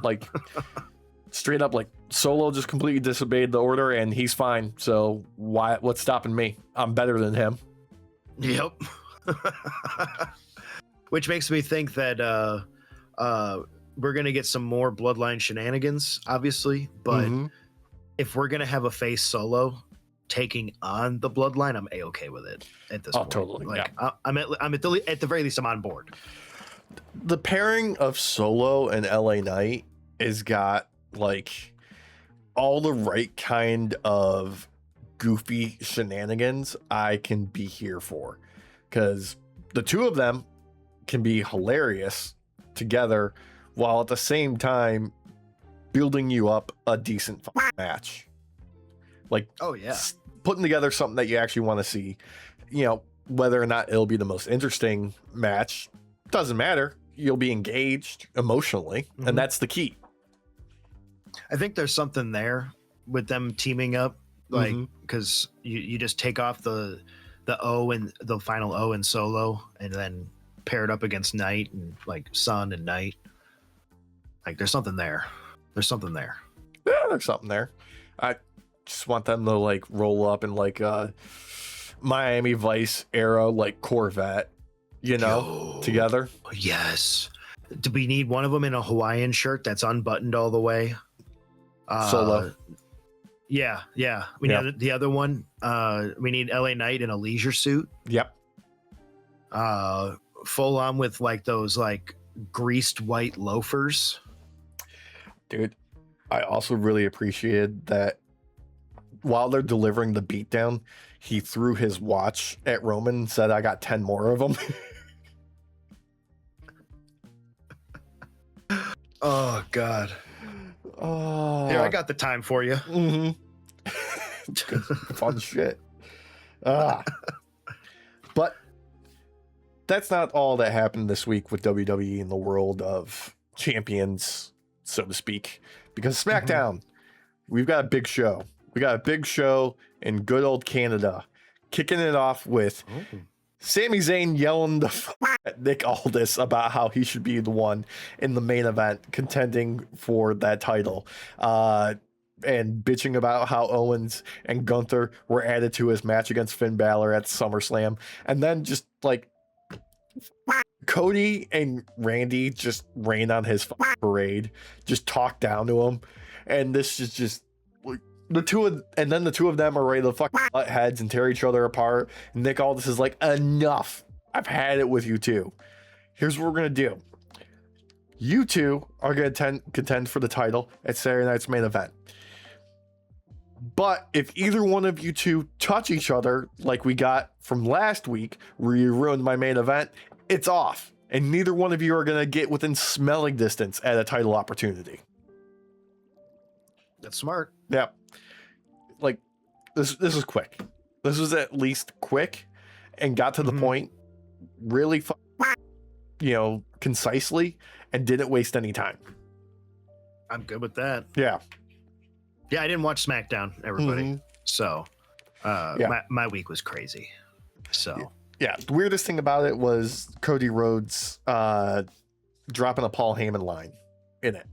straight up, Solo just completely disobeyed the order, and he's fine. So what's stopping me? I'm better than him. Yep. Which makes me think that we're gonna get some more Bloodline shenanigans, obviously. But if we're gonna have a face Solo taking on the Bloodline, I'm a-okay with it at this point. Totally. I'm at the very least, I'm on board. The pairing of Solo and LA Knight has got all the right kind of goofy shenanigans I can be here for, because the two of them can be hilarious together while at the same time building you up a decent match. Oh yeah, putting together something that you actually want to see. whether or not it'll be the most interesting match doesn't matter. You'll be engaged emotionally, and that's the key. I think there's something there with them teaming up, like, because you just take off the O and the final O in Solo, and then pair it up against Knight and like Sun and Knight. Like, there's something there. There's something there. Yeah, there's something there. I just want them to like roll up in like Miami Vice era, like Corvette, together. Yes. Do we need one of them in a Hawaiian shirt that's unbuttoned all the way? Solo. Yeah. We need the other one. We need LA Knight in a leisure suit. Yep. Full on with like those like greased white loafers. Dude, I also really appreciated that while they're delivering the beatdown, he threw his watch at Roman and said, "I got 10 more of them." Oh, God. Oh, yeah, I got the time for you. Good, fun shit. But that's not all that happened this week with WWE in the world of champions, so to speak. Because SmackDown, we've got a big show. We got a big show in good old Canada, kicking it off with Sami Zayn yelling at Nick Aldis about how he should be the one in the main event contending for that title. And bitching about how Owens and Gunther were added to his match against Finn Balor at SummerSlam. And then just like Cody and Randy just rain on his parade, just talk down to him. And this is just like the two of them are ready to butt heads and tear each other apart. And Nick Aldis is like, enough. I've had it with you two. Here's what we're going to do. You two are going to contend for the title at Saturday night's main event. But if either one of you two touch each other, like we got from last week, where you ruined my main event, it's off. And neither one of you are going to get within smelling distance at a title opportunity. That's smart. Yeah. Like, this is quick. This was at least quick and got to the point really, concisely, and didn't waste any time. I'm good with that. Yeah. Yeah, I didn't watch SmackDown, everybody. So, my week was crazy. So, yeah, the weirdest thing about it was Cody Rhodes dropping a Paul Heyman line in it.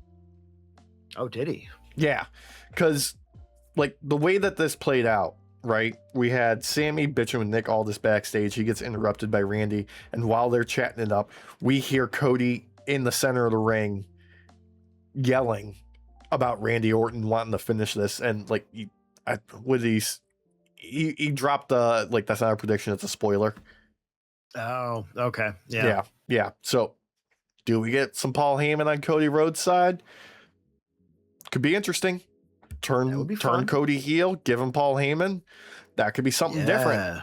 Oh, did he? Yeah, because like the way that this played out, right? We had Sammy bitching with Nick Aldis backstage. He gets interrupted by Randy, and while they're chatting it up, we hear Cody in the center of the ring yelling about Randy Orton wanting to finish this, and like he dropped the like that's not a prediction, it's a spoiler. Oh, okay. Yeah. So do we get some Paul Heyman on Cody Rhodes' side? Could be interesting. Turn Cody heel, give him Paul Heyman. That could be something different.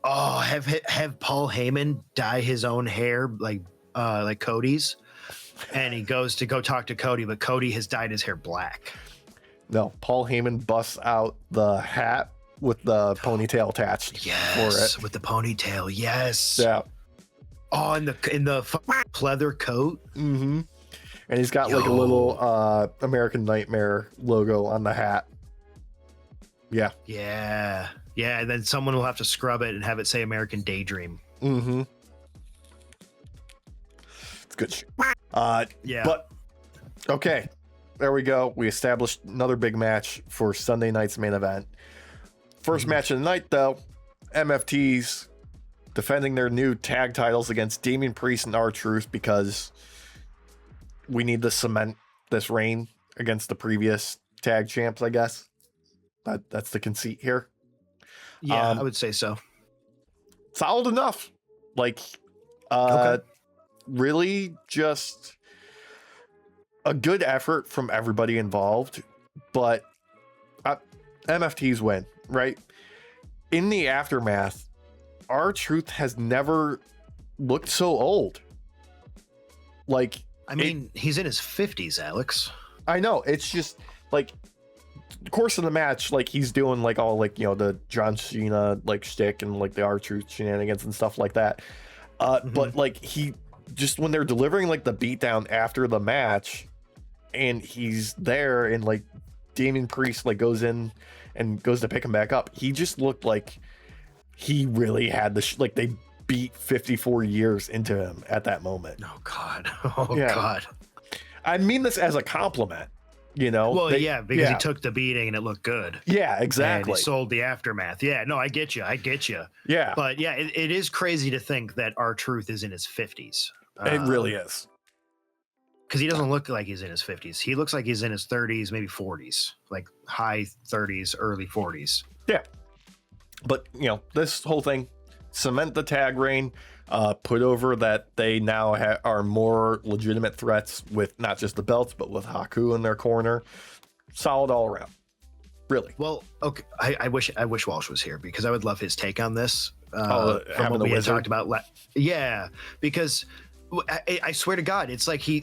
Oh, have Paul Heyman dye his own hair like Cody's, and he goes to go talk to Cody, but Cody has dyed his hair black. No, Paul Heyman busts out the hat with the ponytail attached. Yes, for it. With the ponytail. Yes. Yeah. Oh, in the pleather coat. Mm-hmm. And he's got like a little American Nightmare logo on the hat. Yeah. Yeah. Yeah. And then someone will have to scrub it and have it say American Daydream. Mm-hmm. It's good shit. Yeah. But okay. There we go. We established another big match for Sunday night's main event. First match of the night, though, MFTs defending their new tag titles against Damian Priest and R-Truth because we need to cement this reign against the previous tag champs, I guess. That's the conceit here. Yeah, I would say so. Solid enough. Like, really just a good effort from everybody involved, but MFTs win, right? In the aftermath, R-Truth has never looked so old. Like, I mean, he's in his 50s, Alex. I know. It's just like course of the match, like he's doing like all like, you know, the John Cena like shtick and like the R-Truth shenanigans and stuff like that. But like he just, when they're delivering like the beatdown after the match, and he's there, and like Damian Priest like goes in and goes to pick him back up, he just looked like he really had the like they beat 54 years into him at that moment. Oh God. Oh yeah. God. I mean this as a compliment, you know. Well, because he took the beating and it looked good. Yeah, exactly. And he sold the aftermath. Yeah, no, I get you. Yeah. But yeah, it is crazy to think that R-Truth is in his 50s. It really is. Because he doesn't look like he's in his 50s. He looks like he's in his 30s, maybe 40s, like high 30s, early 40s. Yeah. But, you know, this whole thing, cement the tag reign, put over that they now are more legitimate threats with not just the belts, but with Haku in their corner. Solid all around. Really. Well, okay. I wish Walsh was here, because I would love his take on this. From what we had talked about. Yeah, because I swear to God, it's like he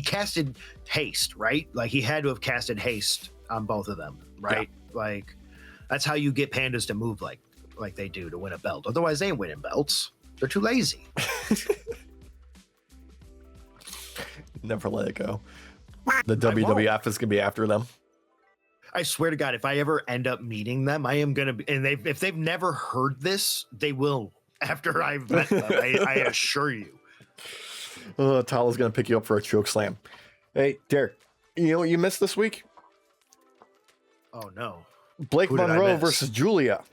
casted haste, right? Like he had to have casted haste on both of them, right? Yeah. Like that's how you get pandas to move like they do to win a belt. Otherwise, they ain't winning belts. They're too lazy. Never let it go. The WWF is gonna be after them. I swear to God, if I ever end up meeting them, I am gonna be. And if they've never heard this, they will after I've met them. I assure you. Tala's gonna pick you up for a choke slam. Hey, Derek, you know what you missed this week? Oh no. Blake Monroe versus Julia.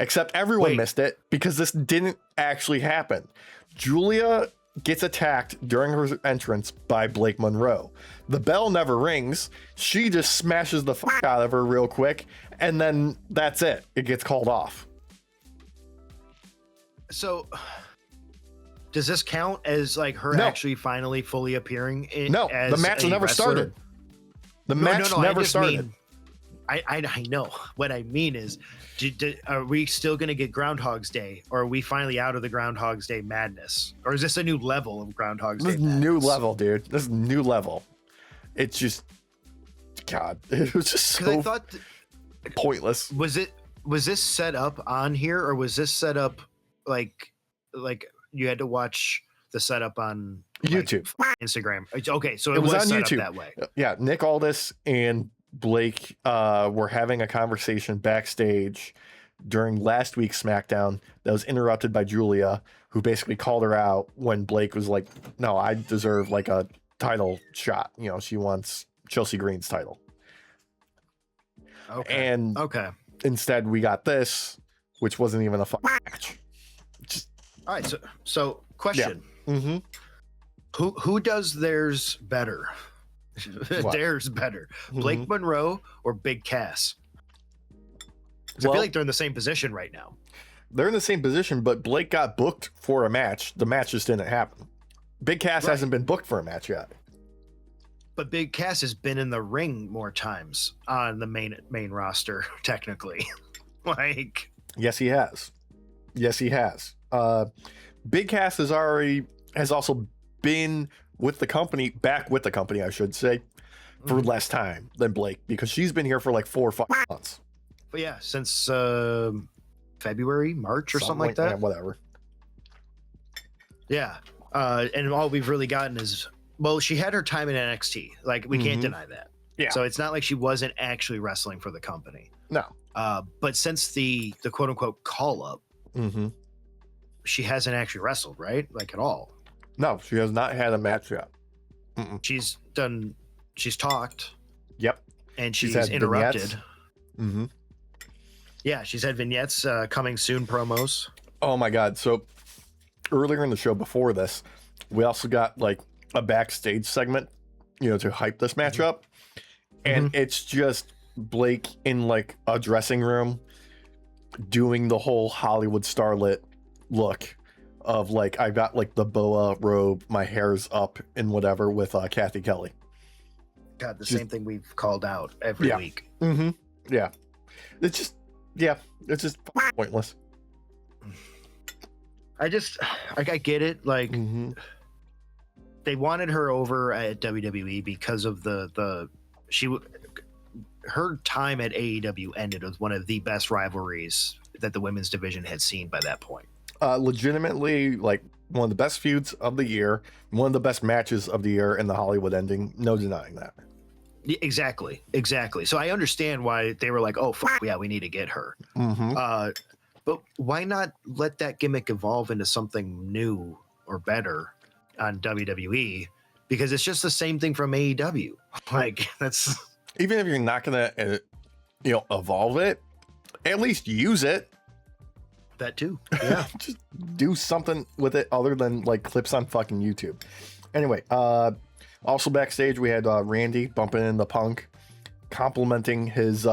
Except everyone missed it because this didn't actually happen. Julia gets attacked during her entrance by Blake Monroe. The bell never rings. She just smashes the fuck out of her real quick, and then that's it. It gets called off. So does this count as like her actually finally fully appearing? No, the match never started. The match never started. I know. What I mean is, are we still going to get Groundhog's Day, or are we finally out of the Groundhog's Day madness? Or is this a new level of Groundhog's Day madness? New level, dude. This is new level. It's just, God, it was just so I thought pointless. Was this set up on here, or was this set up like you had to watch the setup on YouTube, Instagram? Okay, so it was on set YouTube up that way. Yeah, Nick Aldis and Blake were having a conversation backstage during last week's SmackDown that was interrupted by Julia, who basically called her out when Blake was like, no, I deserve like a title shot. You know, she wants Chelsea Green's title. Okay. And instead we got this, which wasn't even a match. All right. So question. Yeah. Mm-hmm. Who does theirs better? Theirs better, Blake Monroe or Big Cass? I feel like they're in the same position right now. They're in the same position, but Blake got booked for a match. The match just didn't happen. Big Cass hasn't been booked for a match yet. But Big Cass has been in the ring more times on the main roster, technically. Yes, he has. Big Cass has also been with the company, I should say, for less time than Blake, because she's been here for like 4 or 5 months. But yeah, since February, March, or something like that. Yeah, whatever. Yeah. And all we've really gotten is, well, she had her time in NXT. Like, we can't deny that. Yeah. So it's not like she wasn't actually wrestling for the company. No. But since the quote unquote call up, she hasn't actually wrestled, right? Like, at all. No, she has not had a match yet. She's talked. Yep. And she's interrupted. Yeah, she's had vignettes, coming soon promos. Oh my God. So earlier in the show before this, we also got like a backstage segment, you know, to hype this match up. And it's just Blake in like a dressing room doing the whole Hollywood starlet look of like, I got like the boa robe, my hair's up and whatever with Kathy Kelly. God, same thing we've called out every week. Yeah. It's just pointless. I get it. Like, they wanted her over at WWE because of her time at AEW ended with one of the best rivalries that the women's division had seen by that point. Legitimately, like one of the best feuds of the year, one of the best matches of the year in the Hollywood ending. No denying that. Exactly. So I understand why they were like, oh, yeah, we need to get her. But why not let that gimmick evolve into something new or better on WWE? Because it's just the same thing from AEW. Like, that's... Even if you're not going to, evolve it, at least use it. That too. Yeah. Just do something with it other than like clips on fucking YouTube. Anyway, also backstage we had Randy bumping into Punk, complimenting his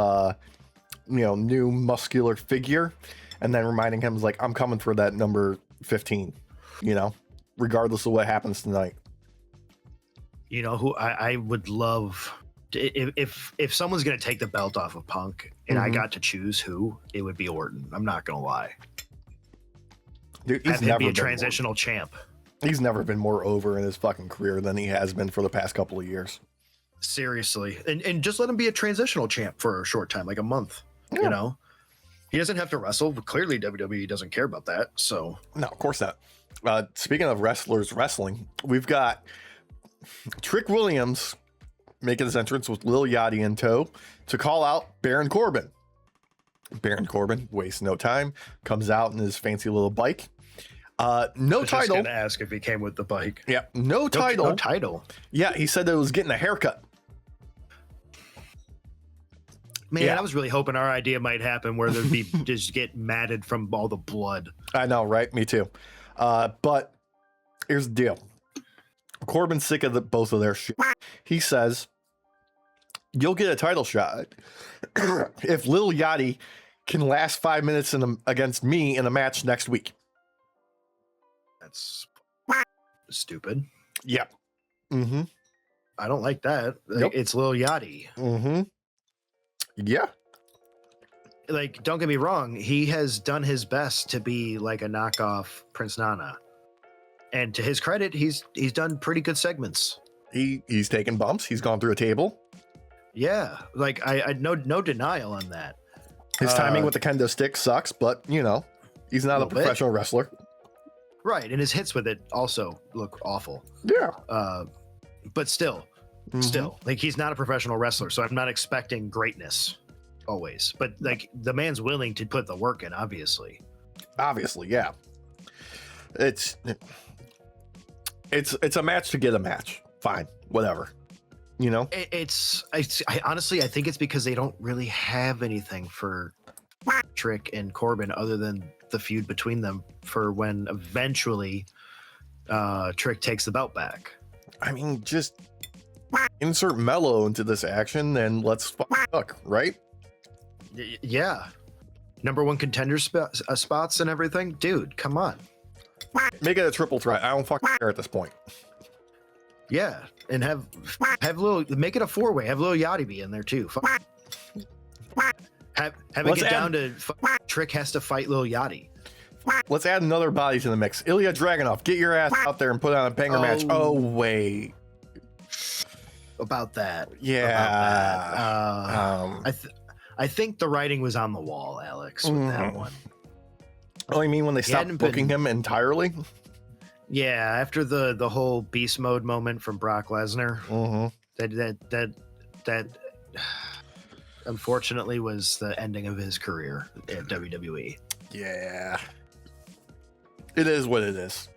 new muscular figure, and then reminding him like, I'm coming for that number 15, regardless of what happens tonight. You know who I would love if someone's gonna take the belt off of Punk and I got to choose who, it would be Orton. I'm not gonna lie. Dude, he's have him be a transitional champ. He's never been more over in his fucking career than he has been for the past couple of years. Seriously. And just let him be a transitional champ for a short time, like a month. Yeah. He doesn't have to wrestle, but clearly WWE doesn't care about that. So no, of course not. Speaking of wrestlers wrestling, we've got Trick Williams making his entrance with Lil Yachty in tow to call out Baron Corbin. Baron Corbin wastes no time, comes out in his fancy little bike. No title. I was going to ask if he came with the bike. Yeah, no title. No title. Yeah, he said that it was getting a haircut. Man, yeah. I was really hoping our idea might happen where there'd be just get matted from all the blood. I know, right? Me too. But here's the deal. Corbin's sick of both of their shit. He says, you'll get a title shot if Lil Yachty can last 5 minutes against me in a match next week. That's stupid. Yeah. I don't like that. Nope. It's Lil Yachty. Yeah. Like, don't get me wrong. He has done his best to be like a knockoff Prince Nana. And to his credit, he's done pretty good segments. He's taken bumps. He's gone through a table. Yeah. Like, I no denial on that. His timing with the kendo stick sucks, but, he's not a professional wrestler. Right. And his hits with it also look awful. Yeah. But still, like, he's not a professional wrestler, so I'm not expecting greatness always. But, like, the man's willing to put the work in, obviously. Obviously, yeah. It's a match to get a match. Fine, whatever. I honestly, I think it's because they don't really have anything for Trick and Corbin other than the feud between them for when eventually Trick takes the belt back. I mean, just insert Mello into this action and let's fuck, right? Yeah. Number one contender spots and everything. Dude, come on. Make it a triple threat. I don't fucking care at this point. Yeah, and have make it a four-way. Have Lil Yachty be in there too. Have it get down to Trick has to fight Lil Yachty. Let's add another body to the mix. Ilya Dragunov, get your ass out there and put on a banger match. Oh wait, about that. Yeah, I think the writing was on the wall, Alex, with that one. Oh, you mean when they stopped booking him entirely? Yeah, after the whole beast mode moment from Brock Lesnar, that unfortunately was the ending of his career at WWE. Yeah, it is what it is.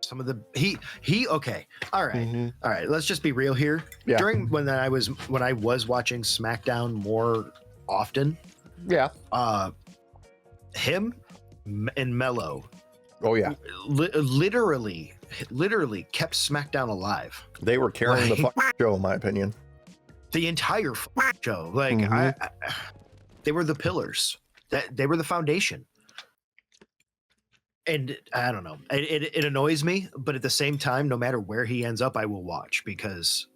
Some of the he okay, all right. Let's just be real here. Yeah. During when I was watching SmackDown more often, him and Mello. Oh yeah, literally kept SmackDown alive. They were carrying the fucking show, in my opinion. The entire show, like they were the pillars. They were the foundation. And I don't know, it annoys me, but at the same time, no matter where he ends up, I will watch because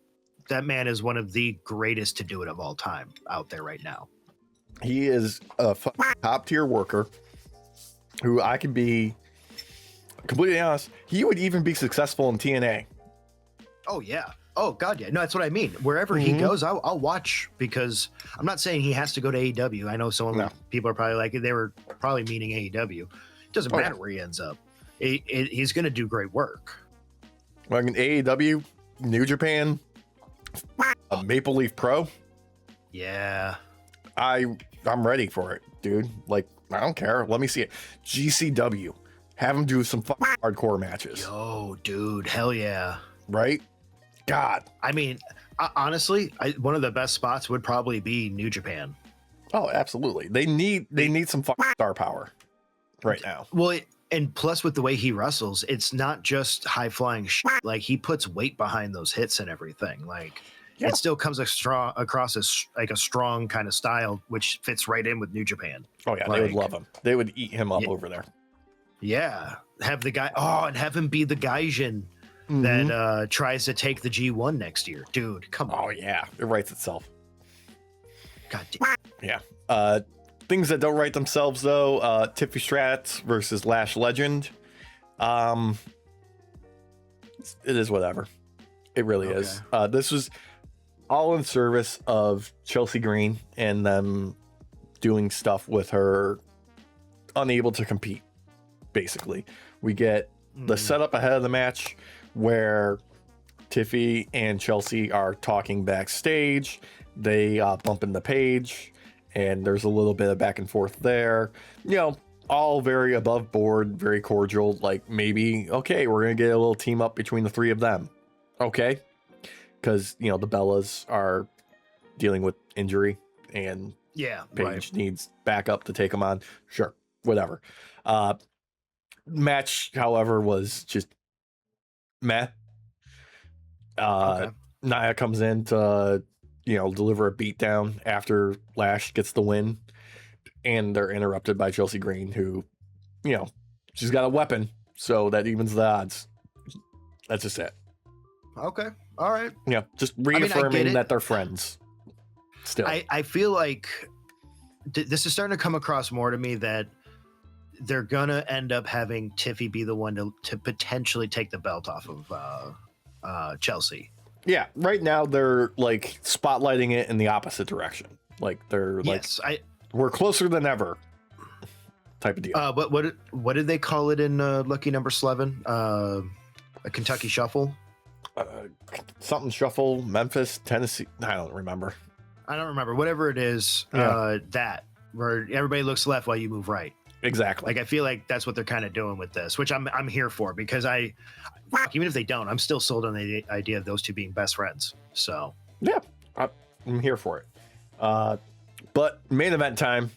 that man is one of the greatest to do it of all time out there right now. He is a top tier worker who I can be completely honest. He would even be successful in TNA. Oh yeah. Oh God, yeah. No, that's what I mean. Wherever he goes, I'll watch, because I'm not saying he has to go to AEW. I know people are probably like, they were probably meaning AEW. It doesn't matter where he ends up. He's going to do great work. Like an AEW, New Japan, a Maple Leaf Pro. Yeah. I'm ready for it, dude. Like, I don't care. Let me see it. GCW. Have him do some hardcore matches. Yo, dude. Hell yeah. Right? God. I mean, honestly, one of the best spots would probably be New Japan. Oh, absolutely. They need some star power right now. Well, and plus with the way he wrestles, it's not just high flying shit. Like, he puts weight behind those hits and everything. Like, it still comes across as like a strong kind of style, which fits right in with New Japan. Oh yeah, they would love him. They would eat him up over there. Yeah, have the guy. Oh, and have him be the Gaijin that tries to take the G1 next year, dude. Come on. Oh yeah, it writes itself. God damn. Yeah. Things that don't write themselves though. Tiffy Stratz versus Lash Legend. It is whatever. It really is. This was all in service of Chelsea Green and them doing stuff with her unable to compete. Basically, we get the setup ahead of the match where Tiffy and Chelsea are talking backstage. They bump into Paige, and there's a little bit of back and forth there. You know, all very above board, very cordial. Like, maybe, okay, we're gonna get a little team up between the three of them. Okay, because you know the Bellas are dealing with injury, and Paige needs backup to take them on. Sure, whatever. Match, however, was just meh. Nia comes in to, deliver a beatdown after Lash gets the win, and they're interrupted by Chelsea Green, who, she's got a weapon, so that evens the odds. That's just it. Okay. All right. Yeah. Just reaffirming that they're friends. Still. I feel like this is starting to come across more to me that they're going to end up having Tiffy be the one to potentially take the belt off of Chelsea. Yeah. Right now, they're like spotlighting it in the opposite direction. Like they're we're closer than ever type of deal. What did they call it in Lucky Number 11? A Kentucky Shuffle? Something Shuffle, Memphis, Tennessee. I don't remember. Whatever it is, that where everybody looks left while you move right. Exactly. Like, I feel like that's what they're kind of doing with this, which I'm here for, because even if they don't, I'm still sold on the idea of those two being best friends. So yeah, I'm here for it. But main event time,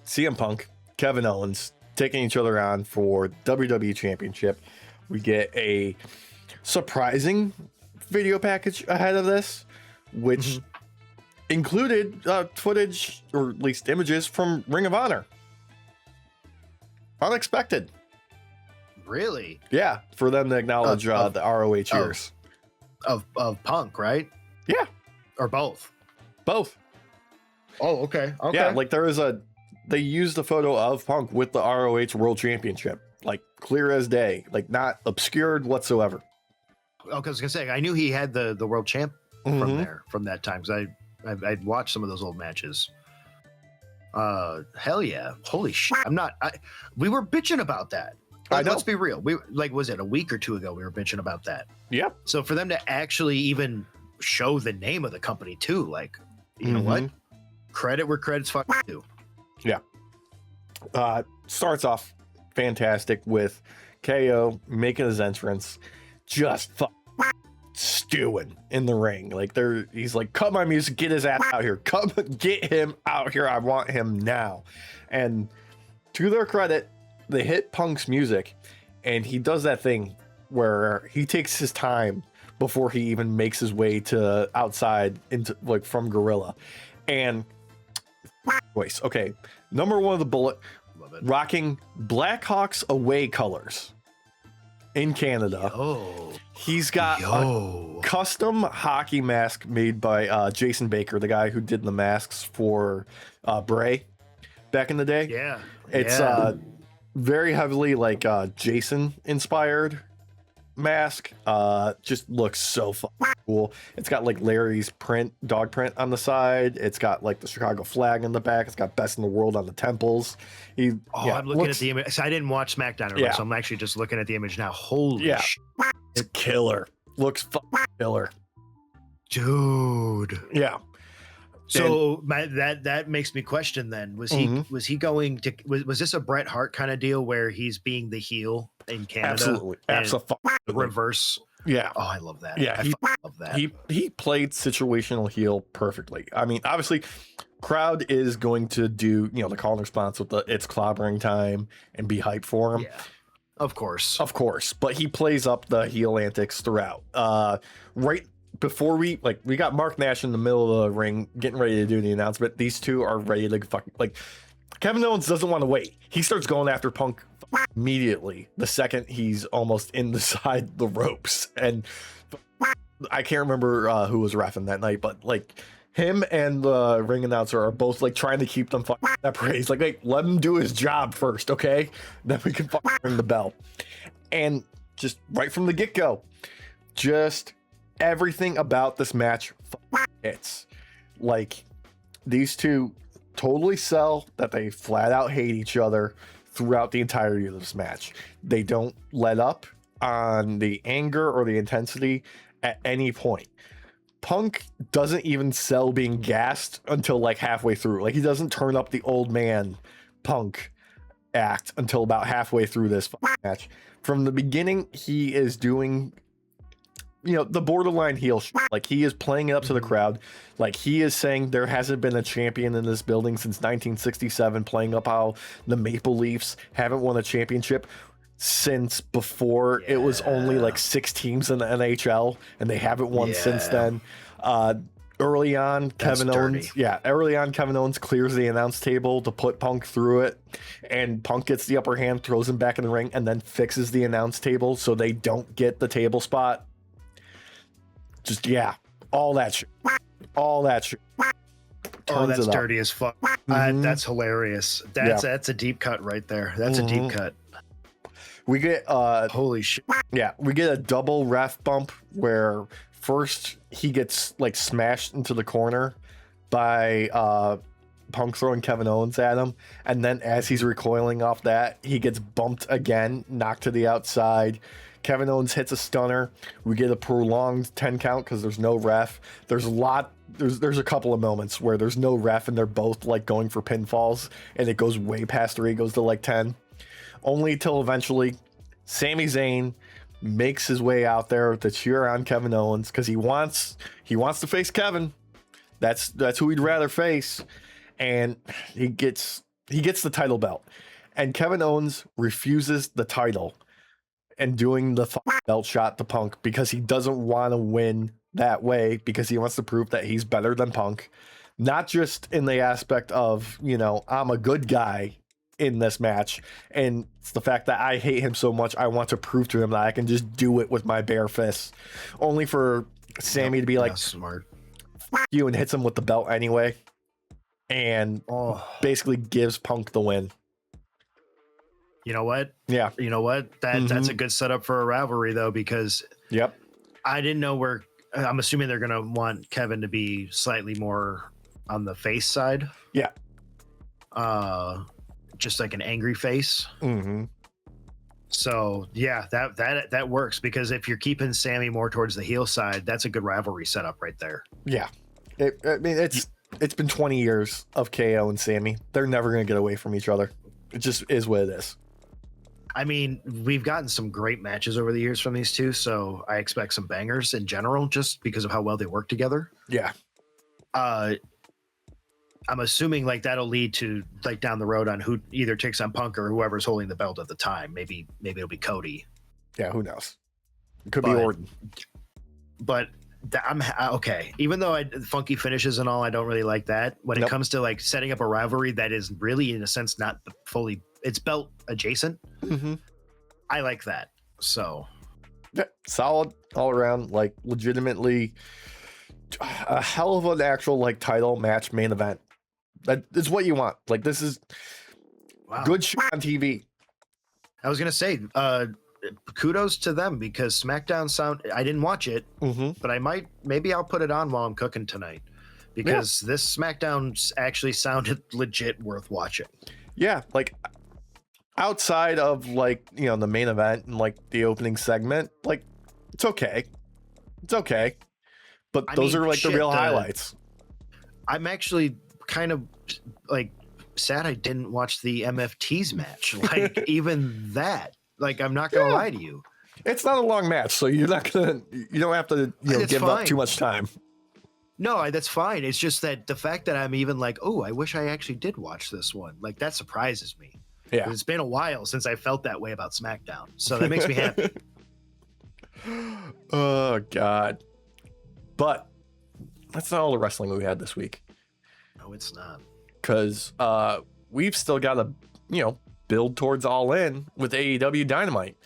CM Punk, Kevion Owens taking each other on for WWE Championship. We get a surprising video package ahead of this, which included footage, or at least images, from Ring of Honor. Unexpected. Really? Yeah, for them to acknowledge the ROH years. Of Punk, right? Yeah. Or both? Both. Oh, okay. Yeah, like they used a photo of Punk with the ROH World Championship, like clear as day, like not obscured whatsoever. Oh, because I was gonna say, I knew he had the world champ from that time, because I'd watched some of those old matches. Hell yeah. Holy shit. We were bitching about that. Let's be real. Was it a week or two ago we were bitching about that? Yeah. So for them to actually even show the name of the company too, like, you know what? Credit where credit's due. Yeah. Starts off fantastic with KO making his entrance, just stewing in the ring. Like he's like, cut my music, get his ass out here. Come get him out here. I want him now. And to their credit, they hit Punk's music, and he does that thing where he takes his time before he even makes his way to outside into from Gorilla. And voice. Okay. Number one of the bullet, rocking Blackhawks away colors in Canada. He's got a custom hockey mask made by Jason Baker, the guy who did the masks for Bray back in the day. Yeah. It's very heavily Jason inspired mask just looks so cool. It's got like Larry's dog print on the side. It's got like the Chicago flag in the back. It's got best in the world on the temples. I'm looking at the image. So I didn't watch SmackDown, so I'm actually just looking at the image now. Holy shit. It's killer. Looks killer. Dude. Yeah. So that makes me question then, was he going to, was this a Bret Hart kind of deal where he's being the heel in Canada? Absolutely. Reverse. Yeah. Oh, I love that. Yeah. I love that. He played situational heel perfectly. I mean, obviously crowd is going to do, the call and response with the it's clobbering time and be hyped for him. Yeah. Of course. But he plays up the heel antics throughout. Right before we got Mark Nash in the middle of the ring getting ready to do the announcement. These two are ready to Kevin Owens doesn't want to wait. He starts going after Punk immediately the second he's almost inside the ropes. And I can't remember who was reffing that night, but him and the ring announcer are both trying to keep them separated. He's like, hey, let him do his job first, okay? Then we can ring the bell. And just right from the get-go, just everything about this match hits. These two totally sell that they flat out hate each other throughout the entirety of this match. They don't let up on the anger or the intensity at any point. Punk doesn't even sell being gassed until halfway through. He doesn't turn up the old man Punk act until about halfway through this match. From the beginning, he is doing the borderline heel he is playing it up to the crowd. He is saying there hasn't been a champion in this building since 1967, playing up how the Maple Leafs haven't won a championship since before it was only 6 teams in the NHL, and they haven't won since then. Early on, Kevin Owens clears the announce table to put Punk through it, and Punk gets the upper hand, throws him back in the ring, and then fixes the announce table so they don't get the table spot. Just all that shit. Oh, that's dirty as fuck. That's hilarious. That's a deep cut right there. That's a deep cut. We get holy shit. Yeah, we get a double ref bump where first he gets smashed into the corner by Punk throwing Kevin Owens at him, and then as he's recoiling off that, he gets bumped again, knocked to the outside. Kevin Owens hits a stunner. We get a prolonged 10 count because there's no ref. There's a couple of moments where there's no ref and they're both going for pinfalls, and it goes way past 3, goes to 10. Only till eventually Sami Zayn makes his way out there to cheer on Kevin Owens because he wants to face Kevin. That's who he'd rather face, and he gets the title belt, and Kevin Owens refuses the title and doing the belt shot to Punk because he doesn't want to win that way, because he wants to prove that he's better than Punk, not just in the aspect of I'm a good guy in this match, and it's the fact that I hate him so much, I want to prove to him that I can just do it with my bare fists, only for Sammy to be smart, F you, and hits him with the belt anyway, and basically gives Punk the win. You know what? Yeah. You know what? That's a good setup for a rivalry though, because I didn't know where. I'm assuming they're gonna want Kevin to be slightly more on the face side. Yeah. Just an angry face. So that works, because if you're keeping Sammy more towards the heel side, that's a good rivalry setup right there. Yeah. It's been 20 years of KO and Sammy. They're never gonna get away from each other. It just is what it is. I mean, we've gotten some great matches over the years from these two, so I expect some bangers in general, just because of how well they work together. Yeah. I'm assuming that'll lead to down the road on who either takes on Punk or whoever's holding the belt at the time. Maybe it'll be Cody. Yeah, who knows? It could be Orton. But I'm okay. Even though funky finishes and all, I don't really like that. When it comes to setting up a rivalry that is really, in a sense, not fully, it's belt adjacent. I like that. So solid all around, legitimately a hell of an actual title match main event. That is what you want. This is good shit on TV. I was gonna say, kudos to them, because SmackDown I didn't watch it, but maybe I'll put it on while I'm cooking tonight, because this SmackDown actually sounded legit worth watching. Yeah, like outside of like, you know, the main event and like the opening segment, like it's okay. But those are like the real highlights. I'm actually kind of like sad I didn't watch the MFT's match. Like even that, like, I'm not gonna lie to you. It's not a long match, so you don't have to, you know, give up too much time. No, that's fine. It's just that the fact that I'm even like, oh, I wish I actually did watch this one. Like, that surprises me. Yeah. It's been a while since I felt that way about SmackDown. So that makes me happy. Oh, God. But that's not all the wrestling we had this week. No, it's not. Because we've still got to, you know, build towards All In with AEW Dynamite.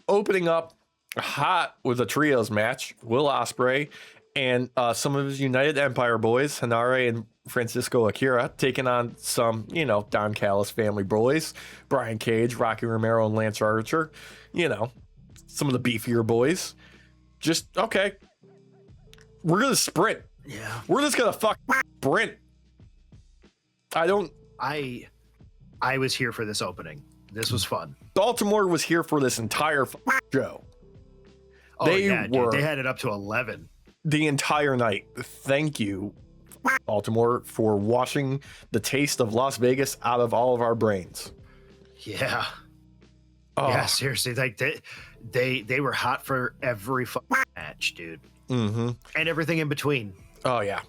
Opening up hot with a trios match, Will Ospreay and some of his United Empire boys, Hanare and Francisco Akira, taking on some, you know, Don Callis family boys, Brian Cage, Rocky Romero, and Lance Archer, you know, some of the beefier boys. Just, okay, we're going to sprint. Yeah. We're just going to sprint. I was here for this opening. This was fun. Baltimore was here for this entire show. Oh, they had it up to 11. The entire night. Thank you, Baltimore, for washing the taste of Las Vegas out of all of our brains. Yeah. Oh. Yeah, seriously. Like they were hot for every match, dude. Mm-hmm. And everything in between. Oh, yeah.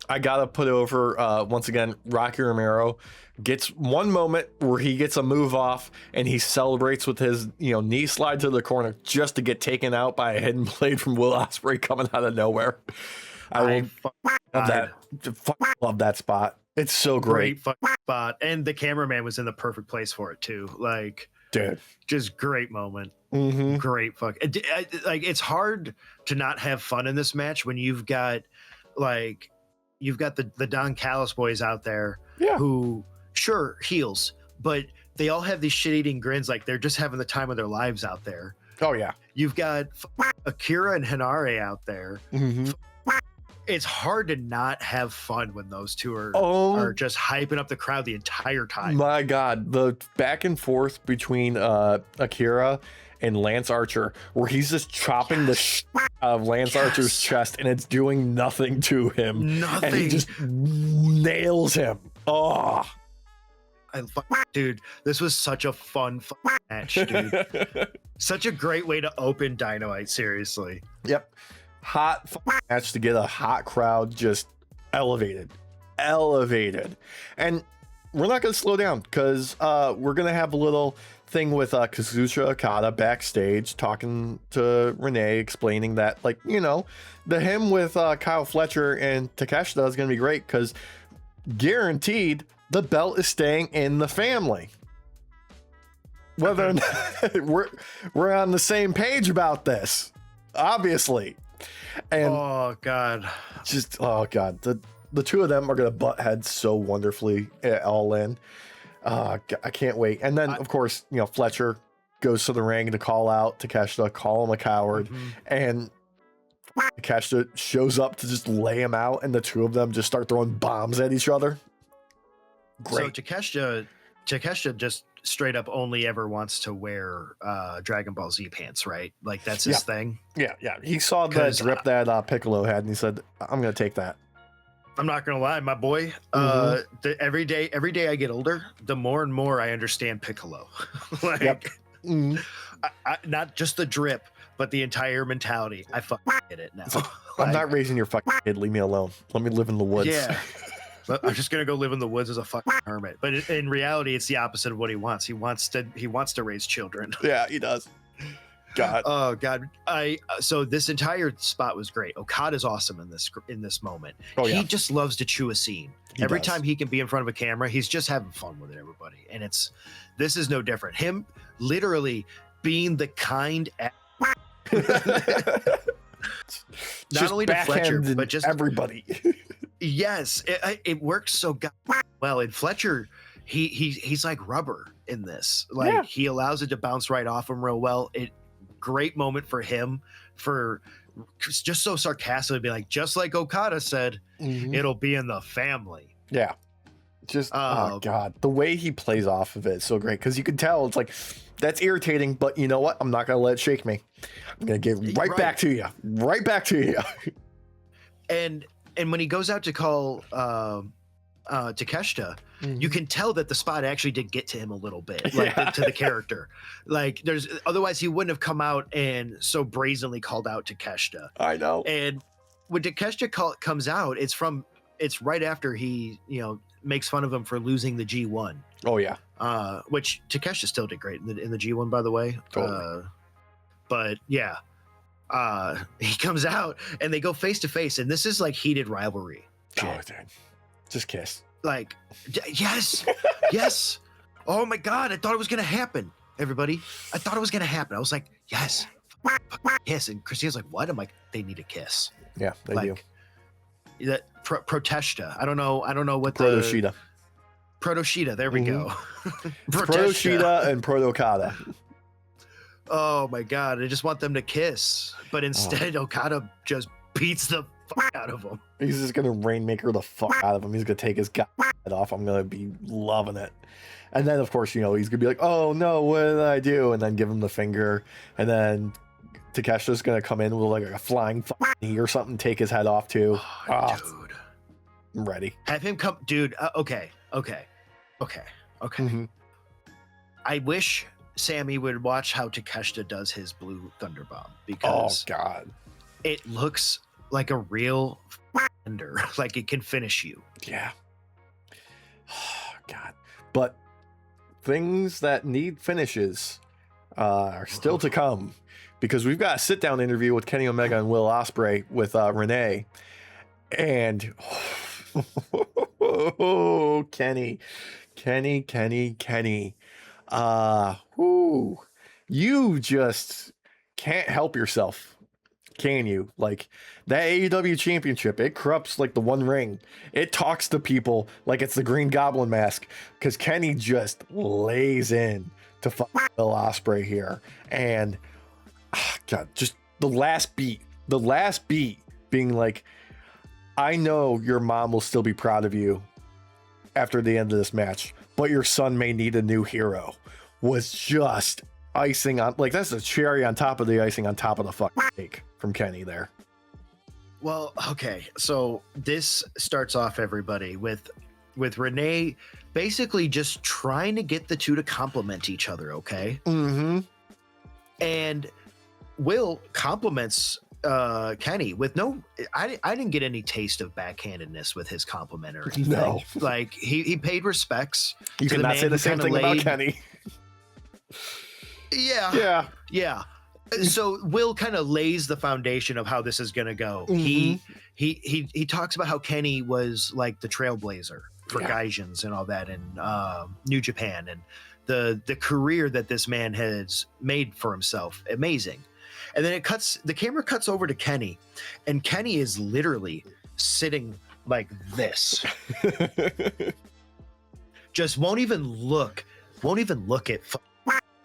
I gotta put over once again, Rocky Romero gets one moment where he gets a move off and he celebrates with his, you know, knee slide to the corner just to get taken out by a hidden blade from Will Ospreay coming out of nowhere. I love that spot. It's so great spot, and the cameraman was in the perfect place for it too. Like, dude, just great moment. Mm-hmm. Great fuck. Like, it's hard to not have fun in this match when you've got the Don Callis boys out there who, sure, heels, but they all have these shit-eating grins like they're just having the time of their lives out there. Oh, yeah. You've got Akira and Hanare out there. Mm-hmm. It's hard to not have fun when those two are just hyping up the crowd the entire time. My God, the back and forth between Akira and Lance Archer, where he's just chopping the shit out of Lance Archer's chest, and it's doing nothing to him. Nothing. And he just nails him. Oh, dude, this was such a fun match, dude. Such a great way to open Dynamite, seriously. Yep. Hot match to get a hot crowd just elevated. And we're not going to slow down, because we're going to have a little thing with Kazuchika Okada backstage talking to Renee, explaining that, like, you know, the him with Kyle Fletcher and Takeshita is going to be great, because guaranteed the belt is staying in the family. Whether or not we're on the same page about this, obviously. And oh god, the two of them are going to butt heads so wonderfully at All In. I can't wait. And then, of course, you know, Fletcher goes to the ring to call out Takeshita, call him a coward, and Takeshita shows up to just lay him out, and the two of them just start throwing bombs at each other. Great. So Takeshita just straight up only ever wants to wear Dragon Ball Z pants, right? Like, that's his thing. Yeah. He saw the drip that Piccolo had, and he said, "I'm going to take that." I'm not gonna lie, my boy. Every day I get older, the more and more I understand Piccolo. Like, not just the drip, but the entire mentality. I fucking get it now. I'm not raising your fucking kid. Leave me alone. Let me live in the woods. Yeah, I'm just gonna go live in the woods as a fucking hermit. But in reality, it's the opposite of what he wants. He wants to raise children. Yeah, he does. God. Oh God. So this entire spot was great. Okada's awesome in this moment. Oh, yeah. He just loves to chew a scene. Every time he can be in front of a camera, he's just having fun with it, everybody. And this is no different. Him literally being the kind not only to Fletcher, but just everybody. Yes, it works so well. And Fletcher he's like rubber in this. Like he allows it to bounce right off him real well. Great moment for him for just so sarcastically be like, just like Okada said, it'll be in the family. Yeah. Just oh god, the way he plays off of it is so great because you can tell it's like that's irritating, but you know what? I'm not gonna let it shake me. I'm gonna give right back to you, right back to you. And when he goes out to call Takeshita, you can tell that the spot actually did get to him a little bit, like to the character. Like otherwise he wouldn't have come out and so brazenly called out Takeshita. I know. And when Takeshita comes out, it's right after he makes fun of him for losing the G1. Oh yeah. Which Takeshita still did great in the G1, by the way. Totally. But yeah, he comes out and they go face to face, and this is like heated rivalry. Oh, dude. Just kiss. Like, yes, yes. Oh my god, I thought it was gonna happen. Everybody, I thought it was gonna happen. I was like, yes, kiss. And Christina's like, what? I'm like, they need a kiss. Yeah, they do. That Protesta. I don't know what Protoshita. Protoshita. There we go. Protoshita and Protokada. Oh my god! I just want them to kiss, but instead Okada just beats the fuck out of him. He's just gonna rainmaker the fuck out of him. He's gonna take his head off. I'm gonna be loving it. And then of course he's gonna be like, "Oh no, what did I do?" And then give him the finger, and then Takeshita's gonna come in with like a flying knee or something, take his head off too. Dude, I'm ready. Have him come, dude. Okay. Mm-hmm. I wish Sammy would watch how Takeshita does his blue thunder bomb, because god, it looks like a real thunder, like it can finish you. Yeah. Oh god. But things that need finishes are still to come, because we've got a sit down interview with Kenny Omega and Will Ospreay with Renee, and Kenny. You just can't help yourself, can you? Like that AEW championship, it corrupts like the One Ring. It talks to people like it's the Green Goblin mask, because Kenny just lays in to Will Ospreay here. And god, just the last beat being like, I know your mom will still be proud of you after the end of this match, but your son may need a new hero, was just icing on, like, that's the cherry on top of the icing on top of the fucking cake from Kenny there. Well, okay, so this starts off, everybody, with Renee basically just trying to get the two to compliment each other, okay? Mm-hmm. And Will compliments Kenny with I didn't get any taste of backhandedness with his compliment or anything. No. Like he paid respects. You cannot say the same thing about Kenny. Yeah. So Will kind of lays the foundation of how this is going to go. Mm-hmm. He talks about how Kenny was like the trailblazer for Gaijins and all that in New Japan, and the career that this man has made for himself. Amazing. And then the camera cuts over to Kenny, and Kenny is literally sitting like this. Just won't even look at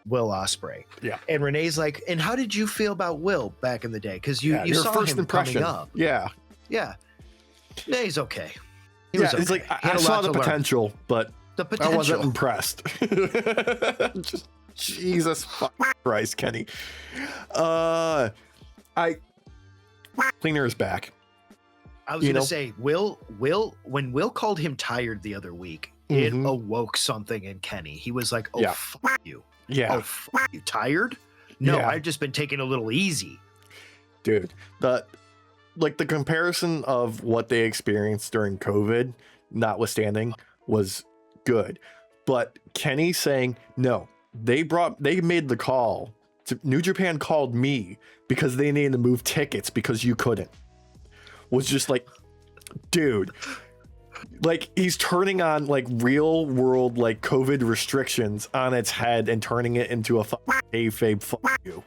Will Ospreay. Yeah. And Renee's like, and how did you feel about Will back in the day? Because you saw first him impression. coming up. Yeah. Yeah, he's okay. It's like, I saw the potential, but I wasn't impressed. Just Jesus Christ, Kenny. Cleaner is back. I was gonna say, Will, when Will called him tired the other week, it awoke something in Kenny. He was like, "Oh, fuck you! Yeah, oh, fuck you! Tired? No, I've just been taking a little easy." Dude, the comparison of what they experienced during COVID, notwithstanding, was good. But Kenny saying, no, they made the call. New Japan called me because they needed to move tickets because you couldn't. Was just like, dude, like he's turning on like real world like COVID restrictions on its head and turning it into a kayfabe fuck you.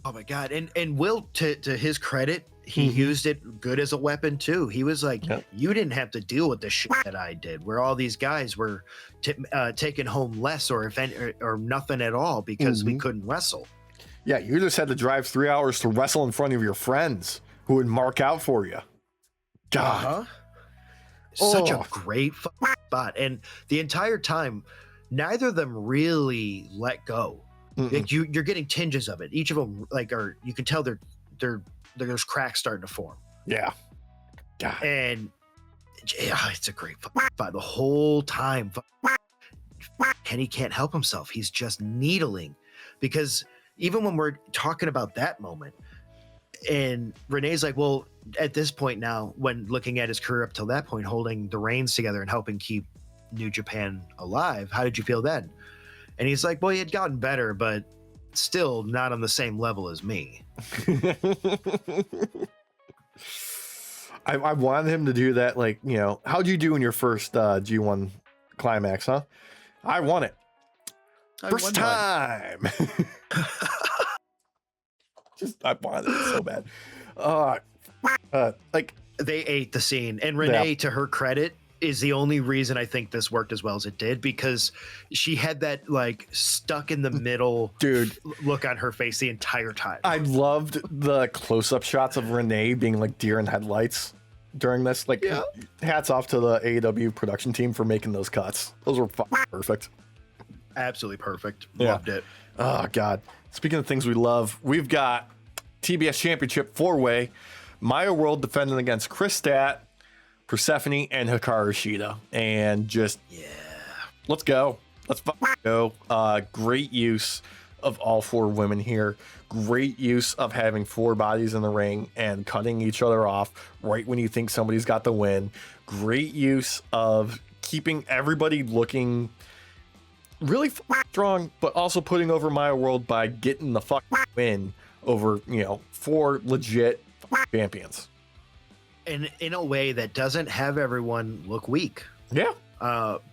Oh my God. And Will, to his credit, he used it good as a weapon too. He was like, you didn't have to deal with the shit that I did, where all these guys were taking home less or nothing at all because we couldn't wrestle. Yeah, you just had to drive 3 hours to wrestle in front of your friends who would mark out for you. God. Such a great spot. And the entire time, neither of them really let go. Like you're getting tinges of it. Each of them, you can tell there's cracks starting to form. Yeah. God. And it's a great spot the whole time. Kenny can't help himself. He's just needling, because even when we're talking about that moment, and Renee's like, well, at this point now, when looking at his career up till that point, holding the reins together and helping keep New Japan alive, how did you feel then? And he's like, well, he had gotten better, but still not on the same level as me. I wanted him to do that. Like, how'd you do in your first G1 climax, huh? I won it. First time. I wanted it so bad. They ate the scene, and Renee, to her credit, is the only reason I think this worked as well as it did, because she had that stuck in the middle look on her face the entire time. I loved the close-up shots of Renee being like deer in headlights during this. Hats off to the AEW production team for making those cuts. Those were perfect. Absolutely perfect. Loved it. Oh God. Speaking of things we love, we've got TBS Championship 4-way, Maya World defending against Chris Stat, Persephone, and Hikaru Shida. And let's go. Let's go. Great use of all 4 women here. Great use of having 4 bodies in the ring and cutting each other off right when you think somebody's got the win. Great use of keeping everybody looking really strong, but also putting over Maya World by getting the win over 4 legit champions. And in a way that doesn't have everyone look weak. Yeah.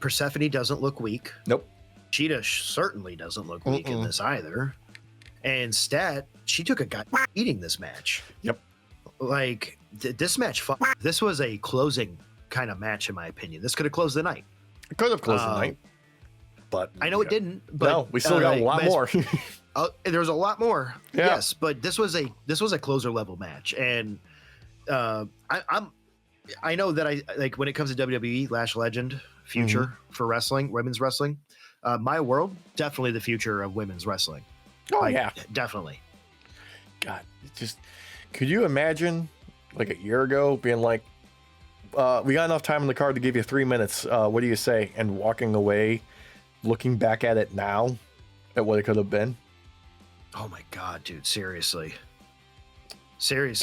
Persephone doesn't look weak. Nope. Cheetah certainly doesn't look weak in this either. And Stat, she took a guy eating this match. Yep. This match, this was a closing kind of match, in my opinion. This could have closed the night. It could have closed the night. But I know it didn't. But no, we still got a lot more. There's a lot more. Yeah. Yes, but this was a closer level match, and I know that I when it comes to WWE Lash Legend future for wrestling, women's wrestling, my world definitely the future of women's wrestling. Oh yeah, definitely. God, could you imagine a year ago being like, we got enough time in the card to give you 3 minutes. What do you say? And walking away, looking back at it now, at what it could have been. Oh my God, dude! Seriously.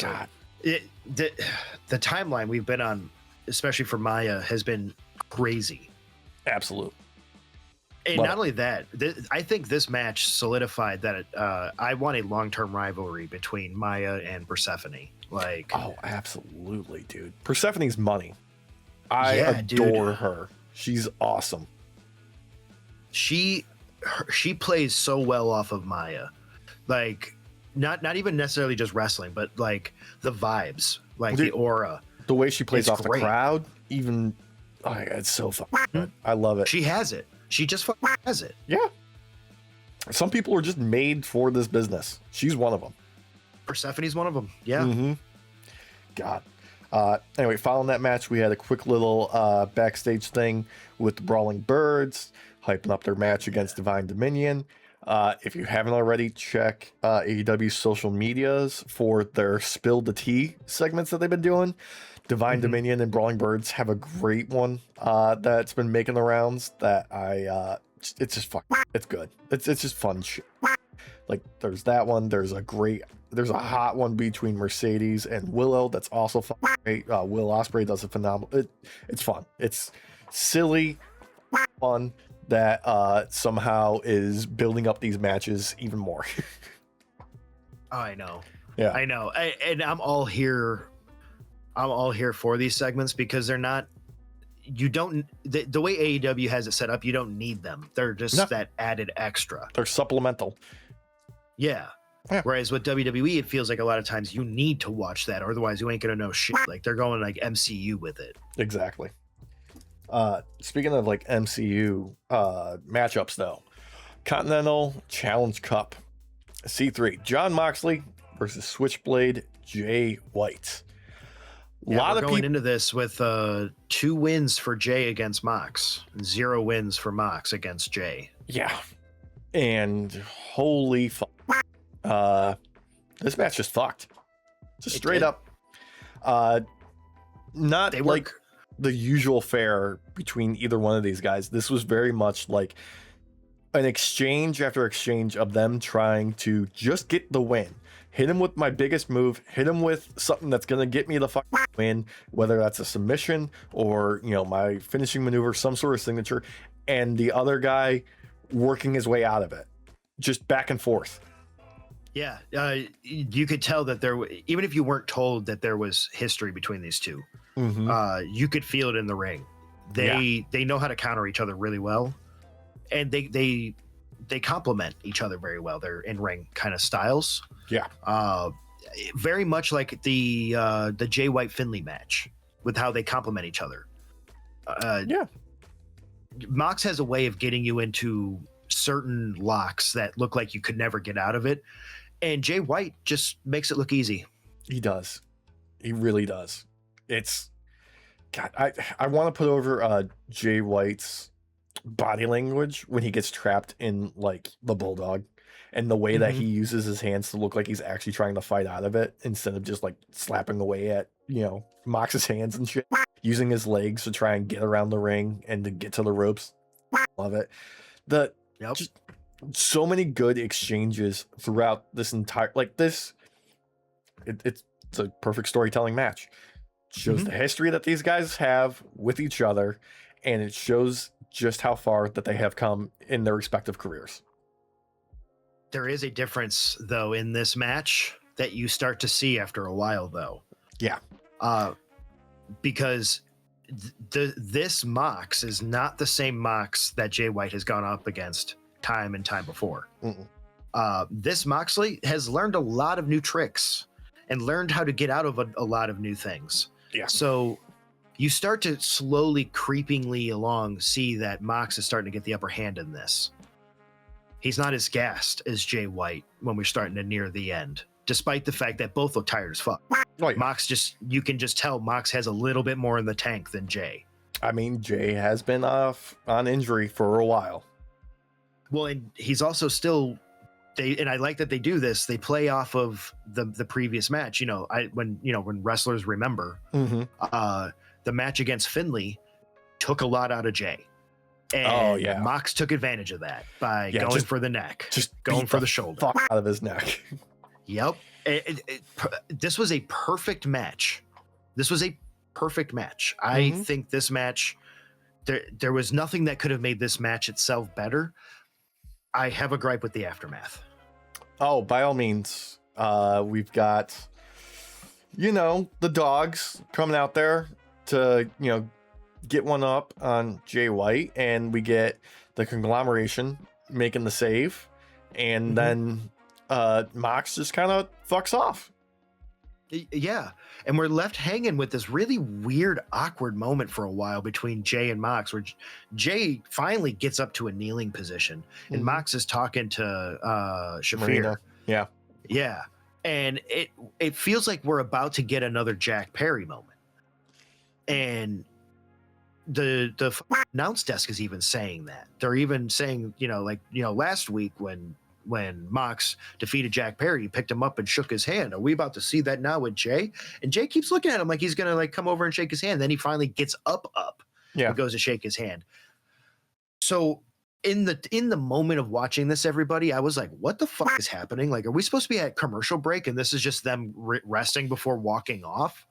God. The timeline we've been on, especially for Maya, has been crazy. Absolute. And not only that, I think this match solidified that I want a long-term rivalry between Maya and Persephone. Oh, absolutely, dude. Persephone's money. I adore her. She's awesome. She plays so well off of Maya. Not even necessarily just wrestling, but the vibes, the aura. The way she plays off the crowd, even it's so fucking good. I love it. She has it. She just fucking has it. Yeah. Some people are just made for this business. She's one of them. Persephone's one of them. Yeah. Mm-hmm. God. Anyway, following that match, we had a quick little backstage thing with the Brawling Birds, hyping up their match against Divine Dominion. If you haven't already, check AEW's social medias for their Spill the Tea segments that they've been doing. Divine Dominion and Brawling Birds have a great one that's been making the rounds that it's just fun. It's good. It's just fun shit. There's that one. There's a hot one between Mercedes and Willow that's also fun. Will Ospreay does a phenomenal. It's fun. It's silly, fun that somehow is building up these matches even more. I know. Yeah, I know. And I'm all here for these segments because they're not. You don't the way AEW has it set up. You don't need them. They're just that added extra. They're supplemental. Yeah, Yeah. Whereas with WWE, it feels like a lot of times you need to watch that, otherwise you ain't gonna know shit. Like they're going like MCU with it. Exactly. Speaking of like MCU matchups, though, Continental Challenge Cup, C3, Jon Moxley versus Switchblade Jay White. A lot of going into this with 2 wins for Jay against Mox, 0 wins for Mox against Jay. Yeah, and holy fuck, this match just fucked, just straight up. Not they like work. The usual fare between either one of these guys. This was very much like an exchange after exchange of them trying to just get the win. Hit him with my biggest move, hit him with something that's going to get me the win, whether that's a submission or, you know, my finishing maneuver, some sort of signature, and the other guy working his way out of it, just back and forth. Yeah, you could tell that even if you weren't told that there was history between these two, you could feel it in the ring. They know how to counter each other really well, and they complement each other very well. Their in-ring kind of styles. Yeah. Very much like the Jay White Finley match with how they complement each other. Mox has a way of getting you into certain locks that look like you could never get out of it, and Jay White just makes it look easy. He does. He really does. It's God. I want to put over Jay White's body language when he gets trapped in like the bulldog, and the way that he uses his hands to look like he's actually trying to fight out of it instead of just like slapping away at, you know, Mox's hands and shit, using his legs to try and get around the ring and to get to the ropes. Love it. Just so many good exchanges throughout this entire, like this. It's a perfect storytelling match. It shows the history that these guys have with each other, and it shows just how far that they have come in their respective careers. There is a difference, though, in this match that you start to see after a while, though. Yeah. Because this Mox is not the same Mox that Jay White has gone up against time and time before. This Moxley has learned a lot of new tricks and learned how to get out of a lot of new things. Yeah. So you start to slowly, creepingly along see that Mox is starting to get the upper hand in this. He's not as gassed as Jay White when we're starting to near the end, despite the fact that both look tired as fuck. Oh, yeah. Mox you can just tell Mox has a little bit more in the tank than Jay. I mean, Jay has been off on injury for a while. Well, and he's also still, and I like that they do this. They play off of the previous match. When wrestlers remember, the match against Finley took a lot out of Jay. And Mox took advantage of that by going for the neck, just going for the shoulder, fuck out of his neck. Yep. This was a perfect match. I think this match, there was nothing that could have made this match itself better. I have a gripe with the aftermath. Oh, by all means. We've got, the dogs coming out there to, get one up on Jay White, and we get the conglomeration making the save, and then Mox just kind of fucks off. Yeah, and we're left hanging with this really weird, awkward moment for a while between Jay and Mox, where Jay finally gets up to a kneeling position, and Mox is talking to Shafir. Marina. Yeah, and it feels like we're about to get another Jack Perry moment, and the announce desk is even saying that. They're even saying, last week when Mox defeated Jack Perry, he picked him up and shook his hand. Are we about to see that now with Jay? And Jay keeps looking at him like he's gonna come over and shake his hand. Then he finally gets up and goes to shake his hand. So in the moment of watching this, everybody, I was like, what the fuck is happening? Like, are we supposed to be at commercial break and this is just them resting before walking off?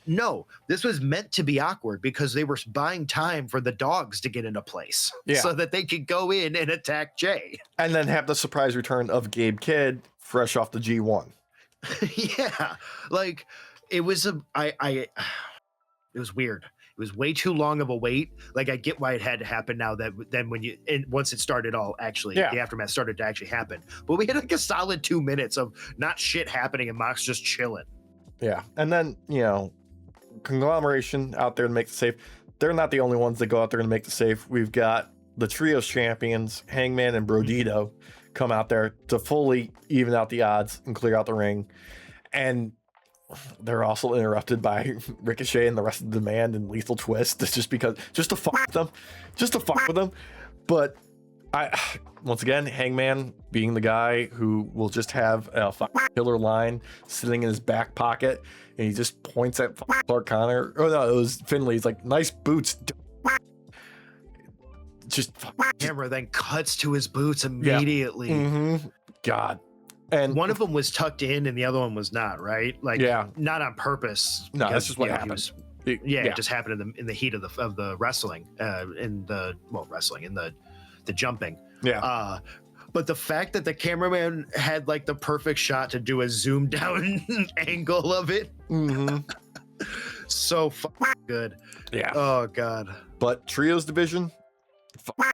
No, this was meant to be awkward because they were buying time for the dogs to get into place so that they could go in and attack Jay. And then have the surprise return of Gabe Kidd fresh off the G1. Yeah, like it was It was weird. It was way too long of a wait. Like, I get why it had to happen now. That then once it started, the aftermath started to actually happen. But we had like a solid 2 minutes of not shit happening and Mox just chilling. Yeah, and then conglomeration out there to make the save. They're not the only ones that go out there to make the save. We've got the trios champions, Hangman and Brodito, come out there to fully even out the odds and clear out the ring. And they're also interrupted by Ricochet and the rest of the Demand and Lethal Twist. Just to fuck with them. But once again, Hangman being the guy who will just have a killer line sitting in his back pocket, and he just points at Clark Connor. Oh no, it was Finley. He's like, nice boots. Camera then cuts to his boots immediately. Yeah. Mm-hmm. God. And one of them was tucked in and the other one was not, right? Like, not on purpose. No, that's just what happened. It just happened in the heat of the wrestling, in the jumping. Yeah. But the fact that the cameraman had like the perfect shot to do a zoom down angle of it, so good. Yeah. Oh God. But trios division,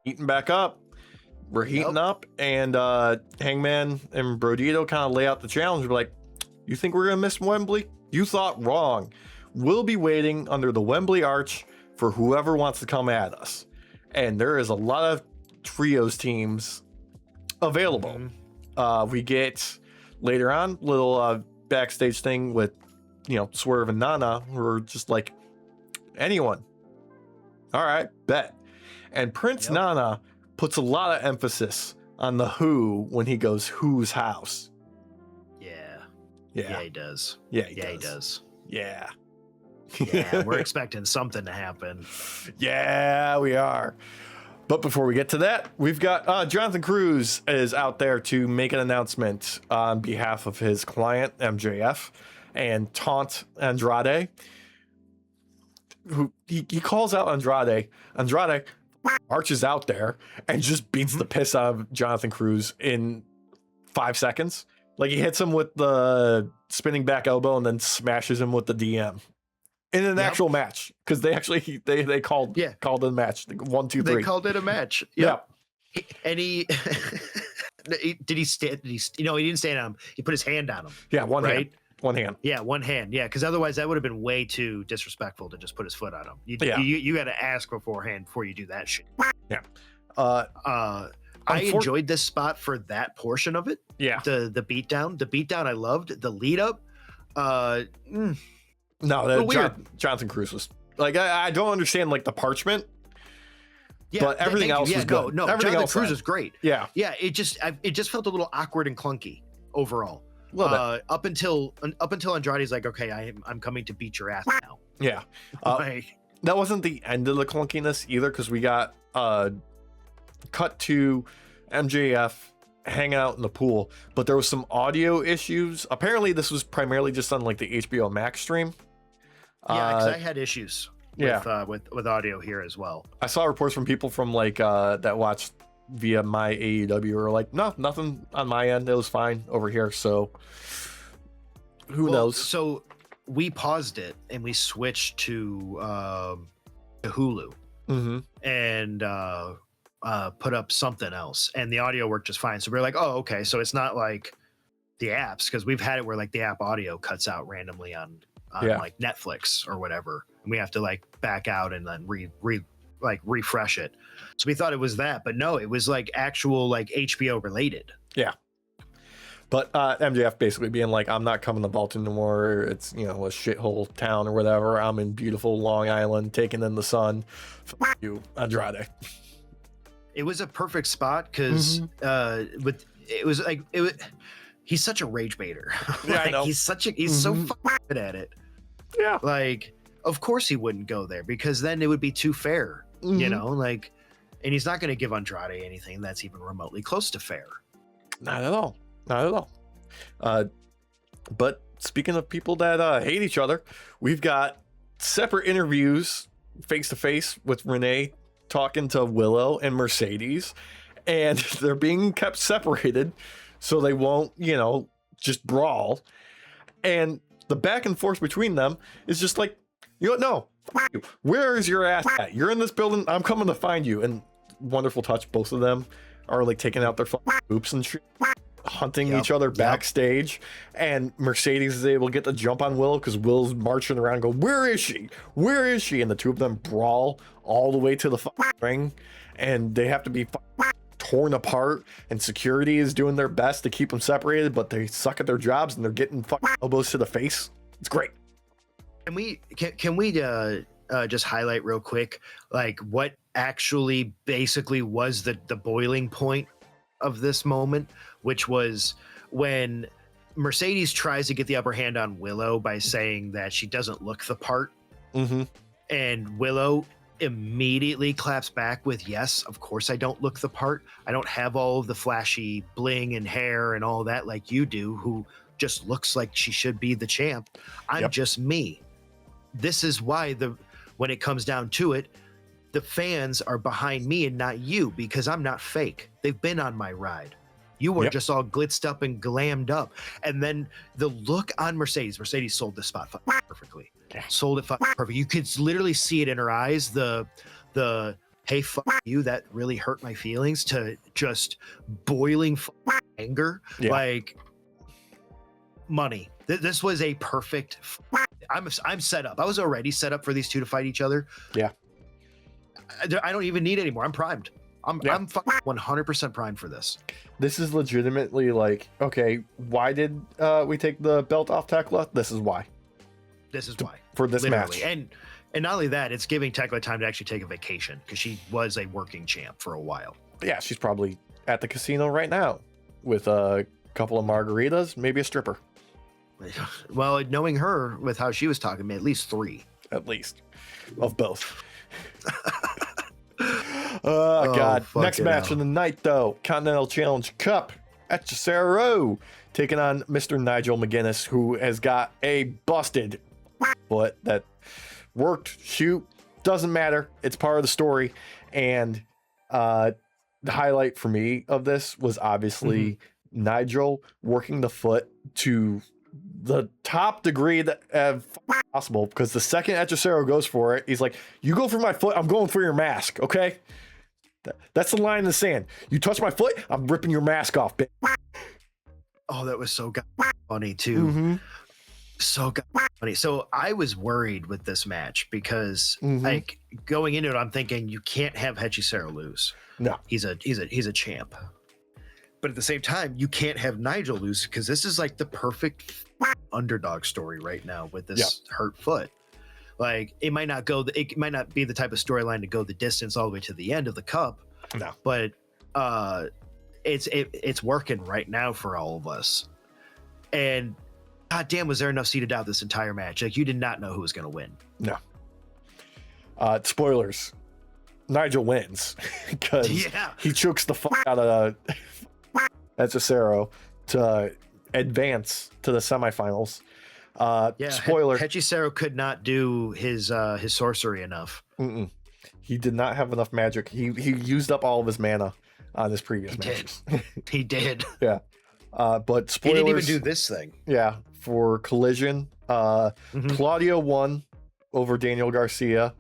heating back up. We're heating up, and Hangman and Brodito kind of lay out the challenge. We're like, you think we're going to miss Wembley? You thought wrong. We'll be waiting under the Wembley Arch for whoever wants to come at us. And there is a lot of trios teams available. We get later on little backstage thing with, Swerve and Nana, who are just like, anyone. All right, bet. And Prince Nana puts a lot of emphasis on the who when he goes whose house. Yeah, he does. Yeah, he does. Yeah, we're expecting something to happen. Yeah, we are. But before we get to that, we've got Jonathan Cruz is out there to make an announcement on behalf of his client MJF and taunt Andrade, who he calls out Andrade. Andrade marches out there and just beats the piss out of Jonathan Cruz in 5 seconds. Like, he hits him with the spinning back elbow and then smashes him with the DM in an actual match, because they called it a match. 1, 2, 3. They called it a match. Yep. And he did he stand? He didn't stand on him. He put his hand on him. Yeah, one hand. One hand. Yeah, one hand. Yeah, because otherwise that would have been way too disrespectful to just put his foot on him. You got to ask beforehand before you do that shit. Yeah. I enjoyed this spot for that portion of it. Yeah. The beatdown. The beatdown I loved. The lead up. Jonathan Cruz was like, I don't understand like the parchment. Yeah, but everything else was good. No, Jonathan Cruz is great. Yeah. Yeah, it just felt a little awkward and clunky overall. Up until Andrade's like, okay, I'm coming to beat your ass now. Yeah. That wasn't the end of the clunkiness either, because we got cut to MJF hanging out in the pool, but there was some audio issues. Apparently this was primarily just on like the HBO Max stream. Yeah, because I had issues with audio here as well. I saw reports from people from like that watched via my AEW or like, no, nothing on my end. It was fine over here. So who knows? So we paused it and we switched to Hulu and put up something else, and the audio worked just fine. So we're like, oh, okay. So it's not like the apps, because we've had it where like the app audio cuts out randomly on like Netflix or whatever, and we have to like back out and then refresh it. So we thought it was that, but no, it was like actual like HBO related. Yeah. But MJF basically being like, I'm not coming to Baltimore. It's, a shithole town or whatever. I'm in beautiful Long Island, taking in the sun. F you, Andrade. It was a perfect spot because he's such a rage baiter. Yeah, I know. He's so fucking good at it. Yeah. Like, of course he wouldn't go there, because then it would be too fair, and he's not going to give Andrade anything that's even remotely close to fair. Not at all. But speaking of people that hate each other, we've got separate interviews face to face with Renee talking to Willow and Mercedes, and they're being kept separated so they won't, just brawl. And the back and forth between them is just like, no, you. Where is your ass at? You're in this building. I'm coming to find you. And wonderful touch. Both of them are like taking out their oops and shit, hunting each other backstage. And Mercedes is able to get the jump on Willow because Will's marching around going, where is she? Where is she? And the two of them brawl all the way to the ring. And they have to be torn apart. And security is doing their best to keep them separated. But they suck at their jobs and they're getting elbows to the face. It's great. Can we just highlight real quick, like what actually basically was the boiling point of this moment, which was when Mercedes tries to get the upper hand on Willow by saying that she doesn't look the part. Mm-hmm. And Willow immediately claps back with, yes, of course I don't look the part. I don't have all of the flashy bling and hair and all that like you do, who just looks like she should be the champ. I'm just me. This is why when it comes down to it, the fans are behind me and not you, because I'm not fake. They've been on my ride. You were just all glitzed up and glammed up. And then the look on Mercedes sold the spot perfectly. Sold it perfect. You could literally see it in her eyes. The hey, fuck you, that really hurt my feelings, to just boiling anger. Like, money. This was a perfect. I'm set up. I was already set up for these two to fight each other. Yeah. I don't even need any more. I'm primed. I'm 100% primed for this. This is legitimately like, okay, why did we take the belt off Tekla? This is why. This is why. For this match. And not only that, it's giving Tekla time to actually take a vacation, because she was a working champ for a while. Yeah, she's probably at the casino right now with a couple of margaritas, maybe a stripper. Well, knowing her with how she was talking, at least 3. At least. Of both. God. Next match of the night, though. Continental Challenge Cup. Hechicero taking on Mr. Nigel McGuinness, who has got a busted foot that worked. Shoot. Doesn't matter. It's part of the story. And the highlight for me of this was obviously Nigel working the foot to the top degree that possible, because the second Hechicero goes for it, he's like, you go for my foot, I'm going for your mask, okay? That's the line in the sand. You touch my foot, I'm ripping your mask off, bitch. Oh, that was so funny too. So funny. So I was worried with this match because like going into it, I'm thinking you can't have Hechicero lose. No, he's a champ. But at the same time, you can't have Nigel lose, because this is like the perfect underdog story right now with this hurt foot. Like, it might not be the type of storyline to go the distance all the way to the end of the cup. No, but it's working right now for all of us. And god damn, was there enough seated out this entire match? Like, you did not know who was going to win. No. Spoilers. Nigel wins because he chokes the fuck out of Hechicero to advance to the semifinals. Spoiler: Hechicero could not do his sorcery enough. He did not have enough magic. He used up all of his mana on his previous matches. He did. Yeah. But spoilers. He didn't even do this thing. Yeah. For Collision, Claudio won over Daniel Garcia.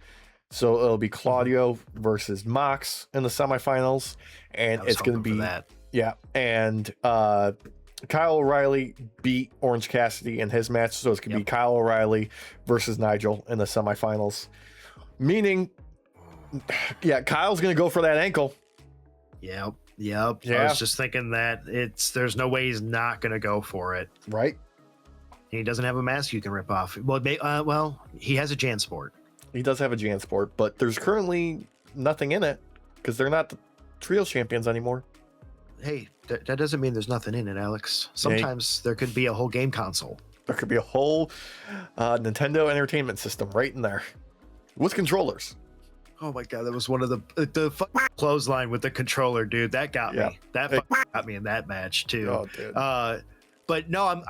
So it'll be Claudio versus Mox in the semifinals, and it's going to be that. Yeah, and Kyle O'Reilly beat Orange Cassidy in his match, so it's going to be Kyle O'Reilly versus Nigel in the semifinals. Meaning, Kyle's going to go for that ankle. Yep. I was just thinking that there's no way he's not going to go for it. Right. He doesn't have a mask you can rip off. Well, he has a Jansport. He does have a Jansport, but there's currently nothing in it because they're not the Trios champions anymore. Hey, that doesn't mean there's nothing in it, Alex. Sometimes there could be a whole game console. There could be a whole Nintendo Entertainment System right in there with controllers. Oh my god, that was one of the clothesline with the controller, dude. That got me. That got me in that match too. Oh, dude. But no,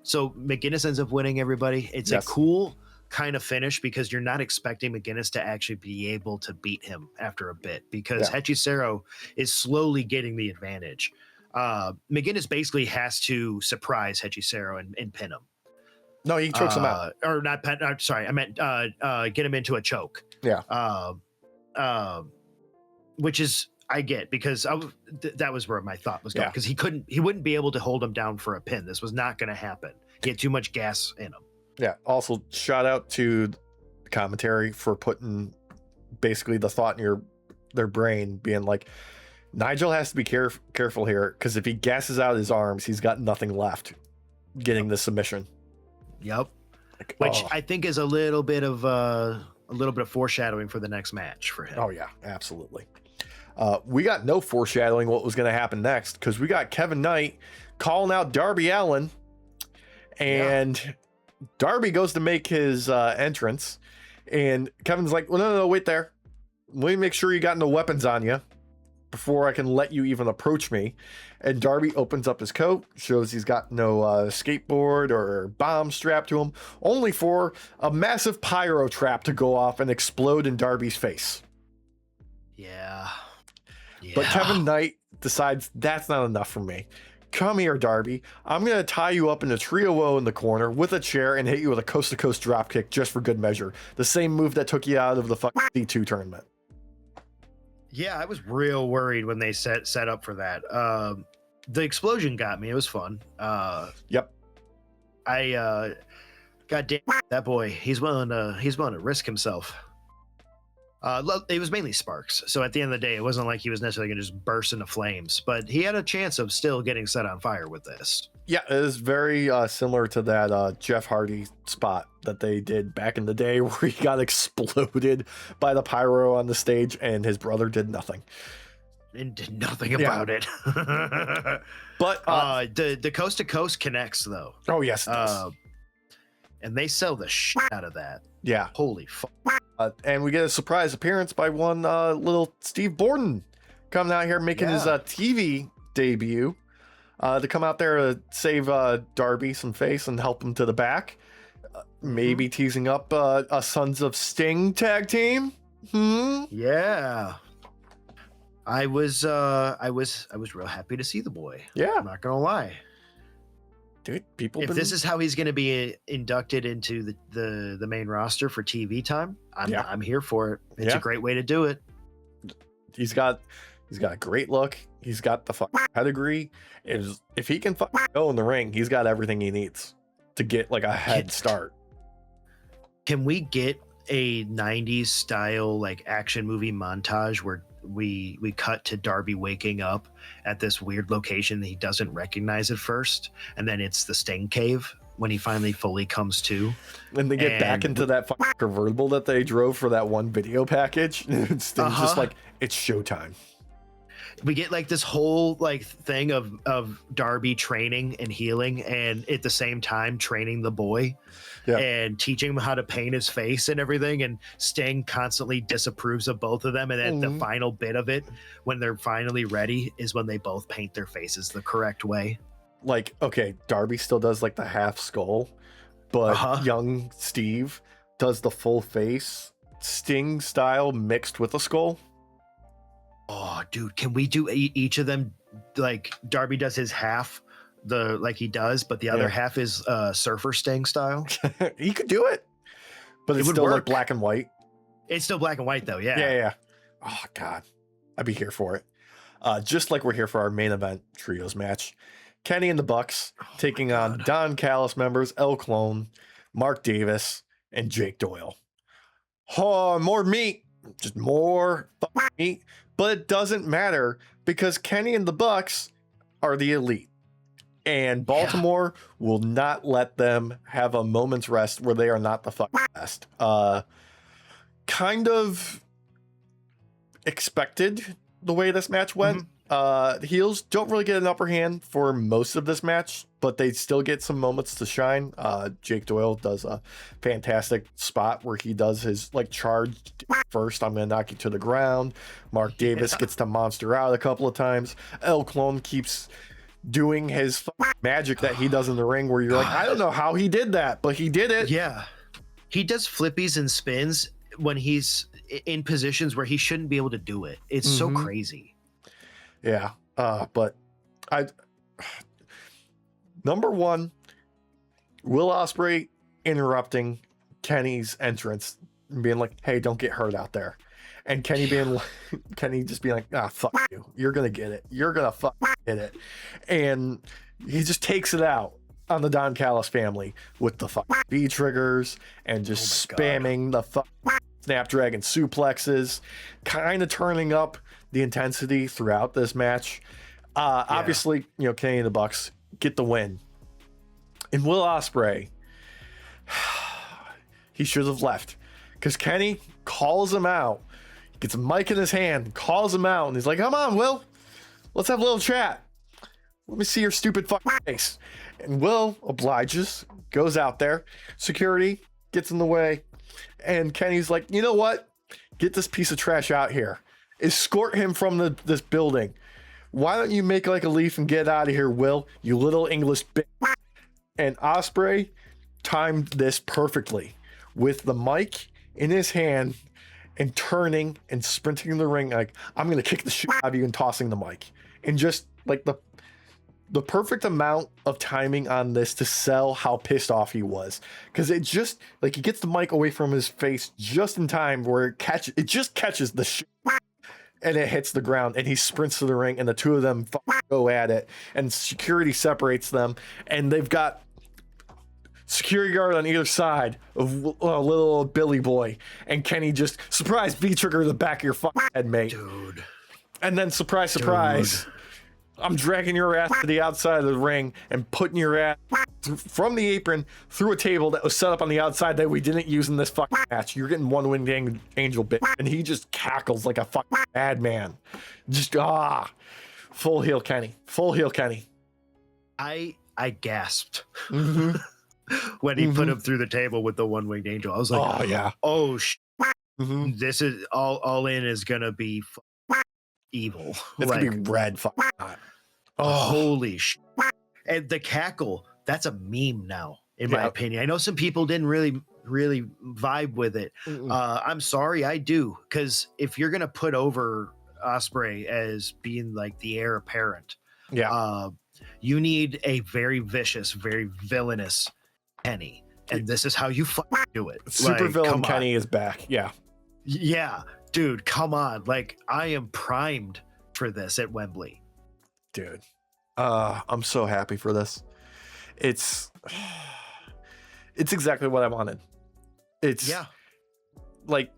so McGuinness ends up winning, everybody. It's a cool kind of finish because you're not expecting McGuinness to actually be able to beat him after a bit, because Hechicero is slowly getting the advantage. McGuinness basically has to surprise Hechicero and pin him. No, he chokes him out. Or not. Sorry, I meant get him into a choke. Yeah. Which is I get because that was where my thought was going because he wouldn't be able to hold him down for a pin. This was not going to happen. He had too much gas in him. Yeah. Also, shout out to the commentary for putting basically the thought in their brain being like, Nigel has to be careful here because if he gasses out his arms, he's got nothing left getting the submission. Yep. Which I think is a little bit of foreshadowing for the next match for him. Oh yeah, absolutely. We got no foreshadowing what was going to happen next because we got Kevin Knight calling out Darby Allin, and Darby goes to make his entrance, and Kevin's like, "Well, no, wait there. Let me make sure you got no weapons on you before I can let you even approach me." And Darby opens up his coat, shows he's got no skateboard or bomb strapped to him, only for a massive pyro trap to go off and explode in Darby's face. Yeah. But Kevin Knight decides that's not enough for me. Come here, Darby. I'm going to tie you up in a trio woe in the corner with a chair and hit you with a coast-to-coast dropkick just for good measure. The same move that took you out of the fucking C2 tournament. Yeah, I was real worried when they set up for that. The explosion got me. It was fun. Yep. God damn that boy. He's willing to risk himself. It was mainly sparks. So at the end of the day, it wasn't like he was necessarily going to just burst into flames, but he had a chance of still getting set on fire with this. Yeah, it is very similar to that Jeff Hardy spot that they did back in the day where he got exploded by the pyro on the stage and his brother did nothing. And did nothing about it. But the coast to coast connects though. Oh yes, it does. And they sell the shit out of that. Yeah. Holy fuck. And we get a surprise appearance by one little Steve Borden coming out here making his TV debut to come out there to save Darby some face and help him to the back. Maybe teasing up a Sons of Sting tag team. Yeah. I was real happy to see the boy. Yeah. I'm not gonna lie. Dude, if this is how he's going to be inducted into the main roster for TV time, I'm here for it. It's a great way to do it. He's got a great look. He's got the pedigree. If he can go in the ring, he's got everything he needs to get like a head start. Can we get a 90s style like action movie montage where we cut to Darby waking up at this weird location that he doesn't recognize at first, and then it's the Sting cave when he finally fully comes to, and they get back into that convertible that they drove for that one video package, and Sting's just like, it's showtime. We get like this whole like thing of Darby training and healing, and at the same time training the boy and teaching him how to paint his face and everything. And Sting constantly disapproves of both of them. And then the final bit of it, when they're finally ready, is when they both paint their faces the correct way. Like, okay, Darby still does like the half skull, but young Steve does the full face, Sting style mixed with a skull. Oh, dude, can we do each of them? Like Darby does his half, like he does, but the other half is Surfer Sting style. He could do it, but it's still like black and white. It's still black and white though. Yeah. Oh God, I'd be here for it. Just like we're here for our main event trios match. Kenny and the Bucks taking on Don Callis members El Clone, Mark Davis, and Jake Doyle. Oh, more meat, just more meat. But it doesn't matter because Kenny and the Bucks are the elite. And Baltimore will not let them have a moment's rest where they are not the best. Kind of expected the way this match went. The heels don't really get an upper hand for most of this match, but they still get some moments to shine. Jake Doyle does a fantastic spot where he does his like charge first. I'm going to knock you to the ground. Mark Davis gets to monster out a couple of times. El Clone keeps doing his magic that he does in the ring where you're like, I don't know how he did that, but he did it. Yeah. He does flippies and spins when he's in positions where he shouldn't be able to do it. It's so crazy. Yeah, but number one, Will Ospreay interrupting Kenny's entrance and being like, hey, don't get hurt out there. And Kenny just being like, fuck you. You're going to get it. You're going to fucking get it. And he just takes it out on the Don Callis family with the fucking B triggers and just spamming the Snapdragon suplexes, kind of turning up the intensity throughout this match. Obviously, Kenny and the Bucks get the win. And Will Ospreay, he should have left because Kenny calls him out. Gets a mic in his hand, calls him out, and he's like, come on, Will, let's have a little chat. Let me see your stupid fucking face. And Will obliges, goes out there. Security gets in the way. And Kenny's like, you know what? Get this piece of trash out here. Escort him from this building. Why don't you make like a leaf and get out of here, Will, you little English bitch. And Ospreay timed this perfectly with the mic in his hand and turning and sprinting in the ring like, I'm going to kick the shit out of you and tossing the mic. And just like the perfect amount of timing on this to sell how pissed off he was. Because it just, like, he gets the mic away from his face just in time where it just catches the shit and it hits the ground and he sprints to the ring and the two of them go at it and security separates them and they've got security guard on either side of little Billy Boy, and Kenny just surprise V-trigger the back of your fucking head, mate. Dude. And then surprise, I'm dragging your ass to the outside of the ring and putting your ass from the apron through a table that was set up on the outside that we didn't use in this fucking match. You're getting one winged angel bit, and he just cackles like a fucking madman. Just full heel Kenny. I gasped. Mm-hmm. When he put him through the table with the one winged angel. I was like, oh yeah, mm-hmm. This is all in is gonna be evil. It's like, gonna be red. Holy shit. And the cackle, that's a meme now, in my opinion. I know some people didn't really vibe with it. I'm sorry, I do, because if you're gonna put over Ospreay as being like the heir apparent, you need a very vicious, very villainous Kenny, and this is how you do it. Super villain Kenny is back. Yeah, dude, come on. Like, I am primed for this at Wembley. Dude, I'm so happy for this. It's exactly what I wanted. It's like,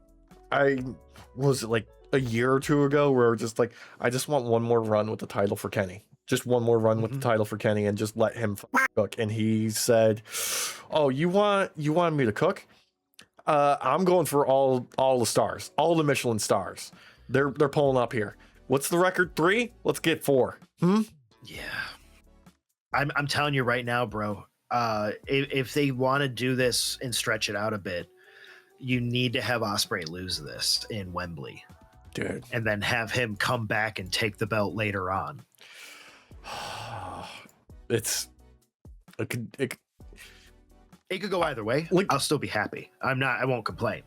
was it like a year or two ago where just like, I just want one more run with the title for Kenny. Just one more run with the title for Kenny and just let him cook. And he said, oh, you want me to cook? I'm going for all the stars, all the Michelin stars. They're pulling up here. What's the record? 3? Let's get 4. Yeah. I'm telling you right now, bro. If they want to do this and stretch it out a bit, you need to have Ospreay lose this in Wembley. Dude. And then have him come back and take the belt later on. It could go either way. Like, I'll still be happy. I won't complain.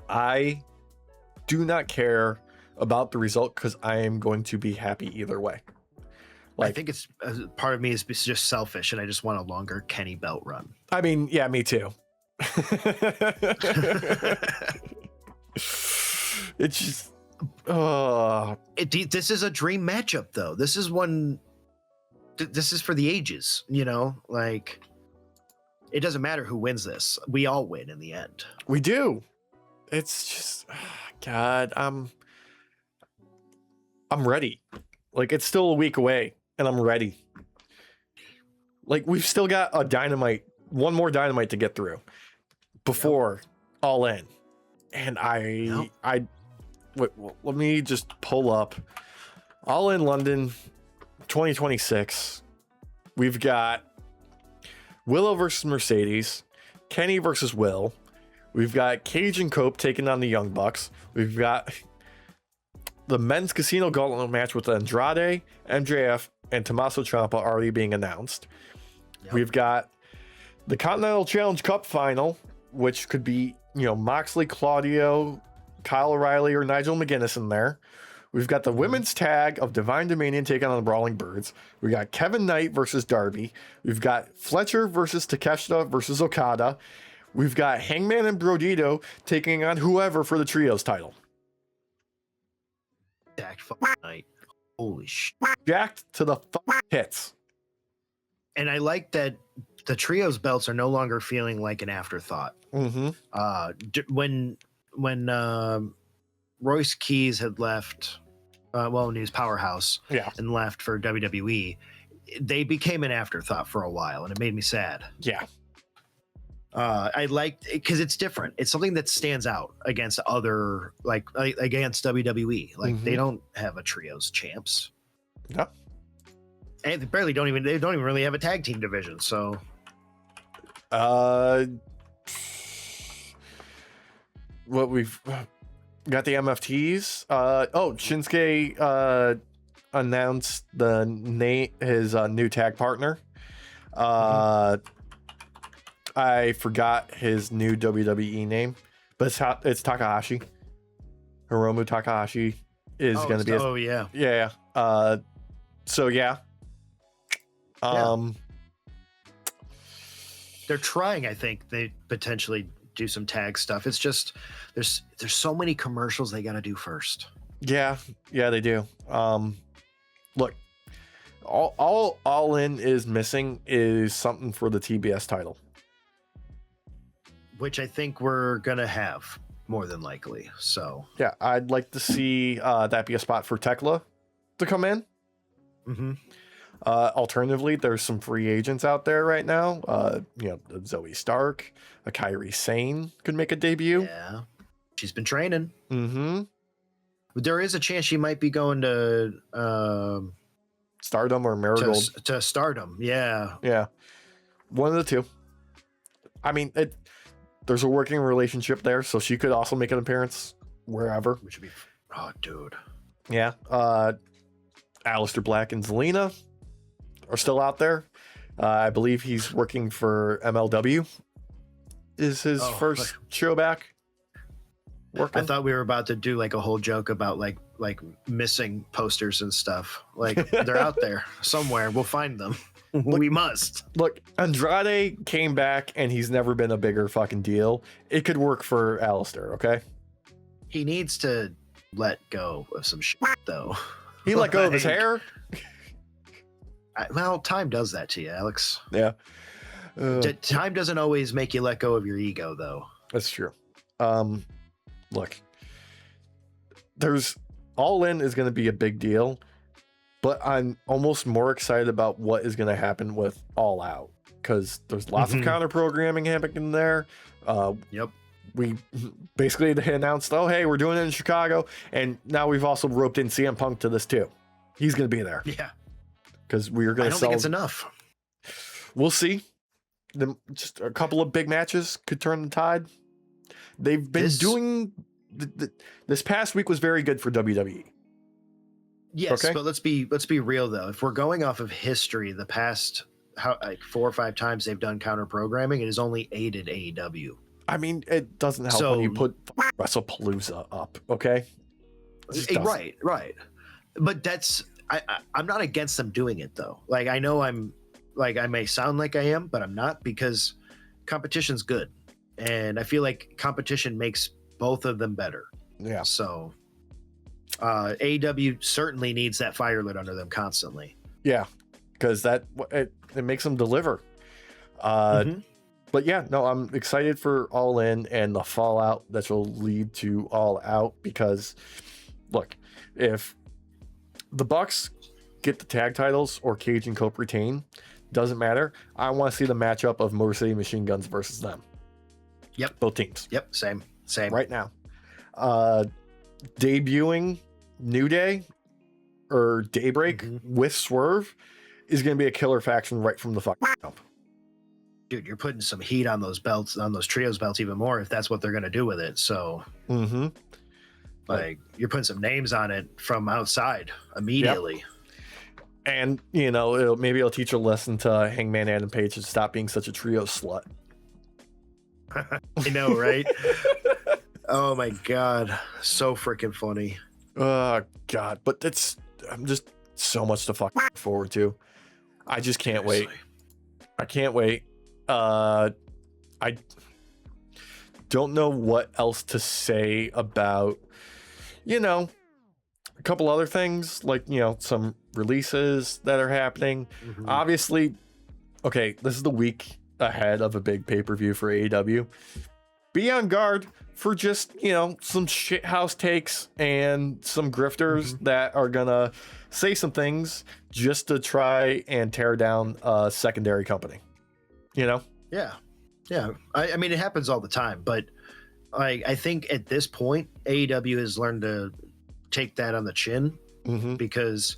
I do not care about the result because I am going to be happy either way. Like, I think it's part of me is just selfish and I just want a longer Kenny belt run. I mean, yeah, me too. It's just this is a dream matchup though. This is for the ages, like it doesn't matter who wins this. We all win in the end. We do. It's just God, I'm ready. Like, it's still a week away and I'm ready. Like, we've still got one more Dynamite to get through before All In. And wait, let me just pull up All In London 2026. We've got Willow versus Mercedes, Kenny versus Will. We've got Cage and Cope taking on the Young Bucks. We've got the men's casino gauntlet match with Andrade, MJF, and Tommaso Ciampa already being announced. Yep. We've got the Continental Challenge Cup final, which could be, Moxley, Claudio, Kyle O'Reilly, or Nigel McGuinness in there. We've got the women's tag of Divine Dominion taking on the Brawling Birds. We got Kevin Knight versus Darby. We've got Fletcher versus Takeshita versus Okada. We've got Hangman and Brodito taking on whoever for the trios title. Jacked fucking night. Holy shit. Jacked to the hits. And I like that the trios belts are no longer feeling like an afterthought. When Royce Keys had left, when he was Powerhouse, and left for WWE, they became an afterthought for a while, and it made me sad. Yeah. I liked it because it's different. It's something that stands out against other, like against WWE. Like they don't have a trios champs. No. And they don't even really have a tag team division. So, what we've got the MFTs. Shinsuke announced his new tag partner. I forgot his new WWE name, but it's Takahashi. Hiromu Takahashi is going to be. Yeah. They're trying. I think they potentially do some tag stuff. It's just there's so many commercials they got to do first. Yeah, they do. Look, all in is missing is something for the TBS title, which I think we're gonna have more than likely. So yeah, I'd like to see that be a spot for Tekla to come in. Alternatively, there's some free agents out there right now. Zoe Stark, a Kairi Sane could make a debut. Yeah, she's been training. There is a chance she might be going to Stardom or Marigold. To Stardom. Yeah, one of the two. I mean, there's a working relationship there, so she could also make an appearance wherever. Which would be, oh, dude. Yeah. Aleister Black and Zelina are still out there. I believe he's working for MLW. Is his first show back working? I thought we were about to do like a whole joke about like missing posters and stuff. Like they're out there somewhere. We'll find them. We must. Look, Andrade came back and he's never been a bigger fucking deal. It could work for Aleister, okay? He needs to let go of some shit, though. He let go of his hair? Well, time does that to you, Alex. Yeah. Time doesn't always make you let go of your ego, though. That's true. Look, there's All In is going to be a big deal. But I'm almost more excited about what is going to happen with All Out because there's lots of counter programming happening there. We basically they announced, hey, we're doing it in Chicago, and now we've also roped in CM Punk to this too. He's going to be there. Yeah, because we are going to sell. I don't think it's enough. We'll see. Just a couple of big matches could turn the tide. They've been doing. This past week was very good for WWE. Yes, but let's be real though. If we're going off of history, the past 4 or 5 times they've done counter programming, it has only aided AEW. I mean, it doesn't help when you put WrestlePalooza up, okay? Right. But I'm not against them doing it though. Like I know I may sound like I am, but I'm not because competition's good, and I feel like competition makes both of them better. Yeah. So. AEW certainly needs that fire lit under them constantly. Yeah, because it makes them deliver. But yeah, no, I'm excited for All In and the fallout that will lead to All Out because, look, if the Bucks get the tag titles or Cage and Cope retain, doesn't matter. I want to see the matchup of Motor City Machine Guns versus them. Yep. Both teams. Yep. Same. Right now. Debuting New Day or Daybreak with Swerve is going to be a killer faction right from the fucking jump. Dude, you're putting some heat on those belts, on those trios belts even more if that's what they're going to do with it. So, you're putting some names on it from outside immediately. Yep. And, maybe it'll teach a lesson to Hangman Adam Page to stop being such a trio slut. I know, right? Oh my God. So freaking funny. Oh God, but I'm just so much to fuck forward to. I just can't wait. I can't wait. I don't know what else to say about, a couple other things, like, some releases that are happening. Mm-hmm. Obviously, okay, this is the week ahead of a big pay-per-view for AEW. Be on guard for just, some shithouse takes and some grifters that are gonna say some things just to try and tear down a secondary company. Yeah. I mean, it happens all the time, but I think at this point, AEW has learned to take that on the chin because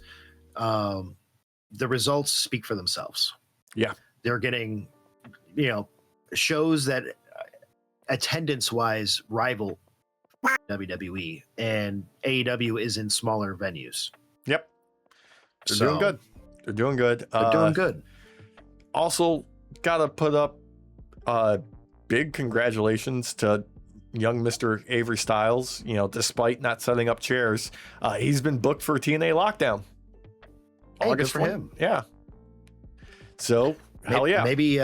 the results speak for themselves. Yeah. They're getting, shows that attendance wise rival WWE, and AEW is in smaller venues. Yep. They're doing good. They're doing good. Also, gotta put up big congratulations to young Mr. Avery Styles. Despite not setting up chairs, he's been booked for TNA Lockdown. Hey, August good for him. Yeah. So hell yeah. Maybe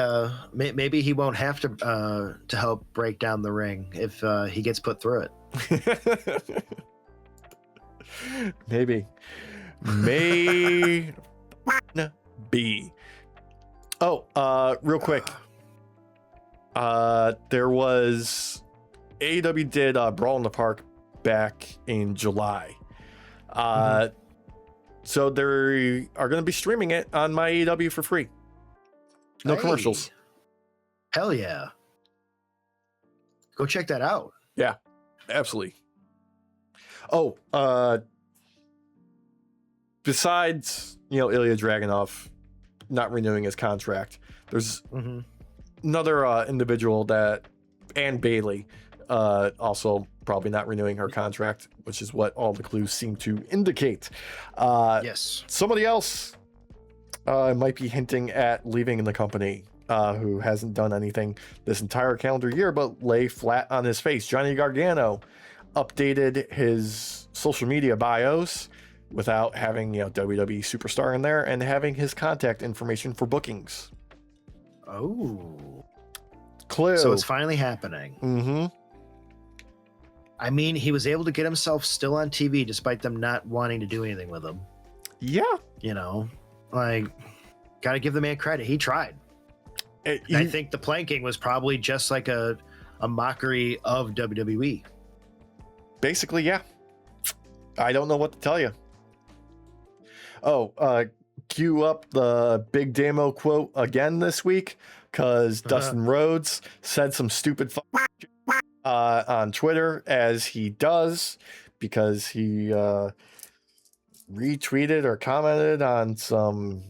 he won't have to help break down the ring if he gets put through it. Maybe. Maybe. Oh, real quick. There was AEW did Brawl in the Park back in July. So they are going to be streaming it on my AEW for free. No commercials. Hell yeah. Go check that out. Yeah, absolutely. Oh, besides, Ilya Dragunov not renewing his contract, there's another individual Ann Bailey, also probably not renewing her contract, which is what all the clues seem to indicate. Yes. Somebody else might be hinting at leaving the company, who hasn't done anything this entire calendar year but lay flat on his face. Johnny Gargano updated his social media bios without having WWE Superstar in there and having his contact information for bookings. Oh. Clue. So it's finally happening. Mm-hmm. I mean, he was able to get himself still on TV despite them not wanting to do anything with him. Yeah. Gotta give the man credit. He tried. I think the planking was probably just like a mockery of WWE. Basically, yeah. I don't know what to tell you. Oh, cue up the big demo quote again this week, because Dustin Rhodes said some stupid on Twitter, as he does, because he retweeted or commented on some.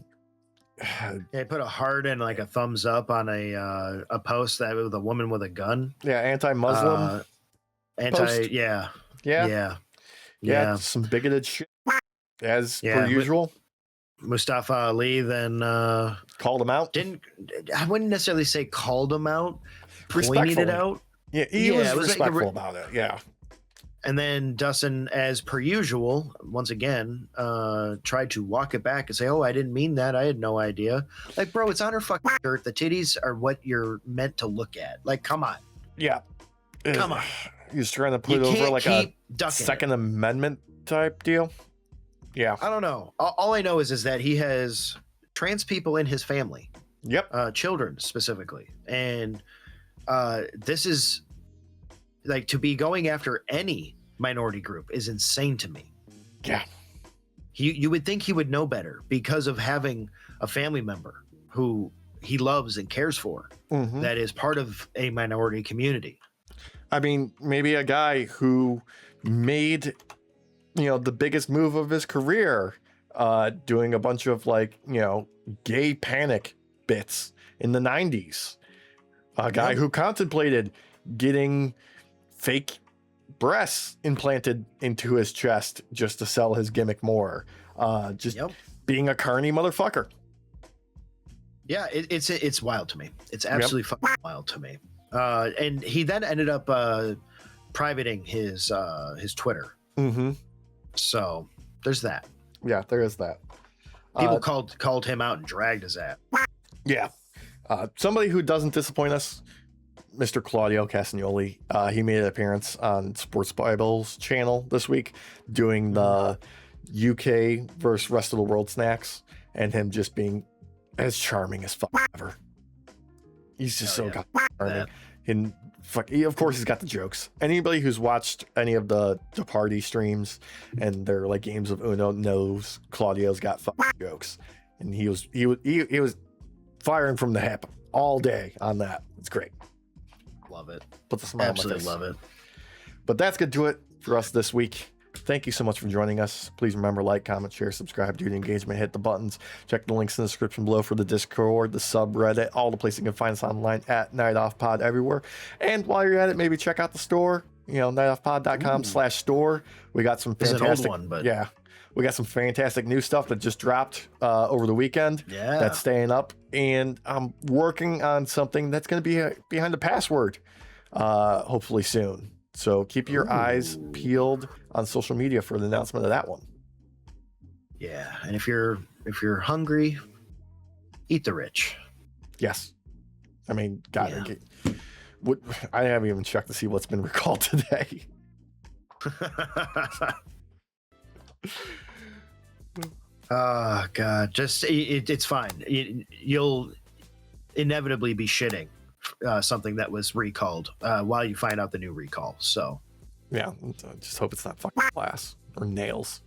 They put a heart and like a thumbs up on a post that with a woman with a gun. Yeah, anti-Muslim. Post. Yeah. Some bigoted shit, as per usual. Mustafa Ali then called him out. I wouldn't necessarily say called him out, pointed it out. Yeah, he was respectful about it. Yeah. And then Dustin, as per usual, once again, tried to walk it back and say, "Oh, I didn't mean that. I had no idea." Like, bro, it's on her fucking shirt. The titties are what you're meant to look at. Like, come on. Yeah. Come on. He's trying to put it over like a Second Amendment type deal. Yeah. I don't know. All I know is that he has trans people in his family. Yep. Children specifically. And this is like, to be going after any minority group is insane to me. Yeah. You would think he would know better because of having a family member who he loves and cares for that is part of a minority community. I mean, maybe a guy who made, the biggest move of his career, doing a bunch of gay panic bits in the 90s. A guy who contemplated getting fake breasts implanted into his chest just to sell his gimmick more. Being a carny motherfucker. Yeah, it's wild to me. It's absolutely fucking wild to me. And he then ended up privating his Twitter. So there's that. Yeah, there is that. People called him out and dragged his ass. Yeah. Somebody who doesn't disappoint us, Mr. Claudio Castagnoli. He made an appearance on Sports Bible's channel this week doing the UK versus rest of the world snacks, and him just being as charming as fuck ever. He's just charming. And of course he's got the jokes. Anybody who's watched any of the party streams and their like games of Uno knows Claudio's got jokes, and he was firing from the hip all day on that. It's great. Love it. Put the smile Absolutely on my face. love it. But that's gonna do it for us this week. Thank you so much for joining us. Please remember, like, comment, share, subscribe, do the engagement, hit the buttons. Check the links in the description below for the Discord, the subreddit, all the places you can find us online at nightoffpod everywhere. And while you're at it, maybe check out the store, nightoffpod.com/store. We got some fantastic, it's an old one, but yeah, we got some fantastic new stuff that just dropped over the weekend. Yeah, that's staying up, and I'm working on something that's going to be behind the password, hopefully soon. So keep your eyes peeled on social media for the announcement of that one. Yeah, and if you're hungry, eat the rich. Yes, I mean, God, I haven't even checked to see what's been recalled today. Oh God, just it's fine. You'll inevitably be shitting something that was recalled while you find out the new recall. So yeah, just hope it's not fucking glass or nails.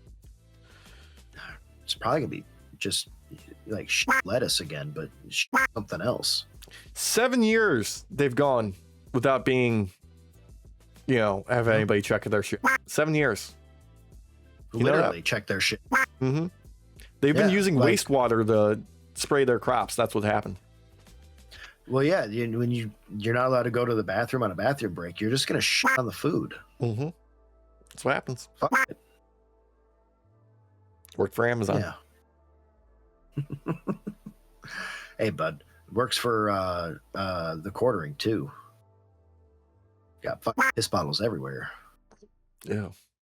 It's probably gonna be just like lettuce again, but something else. 7 years they've gone without being, have anybody check their shit. 7 years. Literally check their shit. Mm-hmm. They've been using wastewater to spray their crops. That's what happened. Well, yeah, when you're not allowed to go to the bathroom on a bathroom break, you're just gonna shit on the food. Mm-hmm. That's what happens. Fuck it. Worked for Amazon. Yeah. Hey, bud, works for the quartering too. Got fucking piss bottles everywhere. Yeah.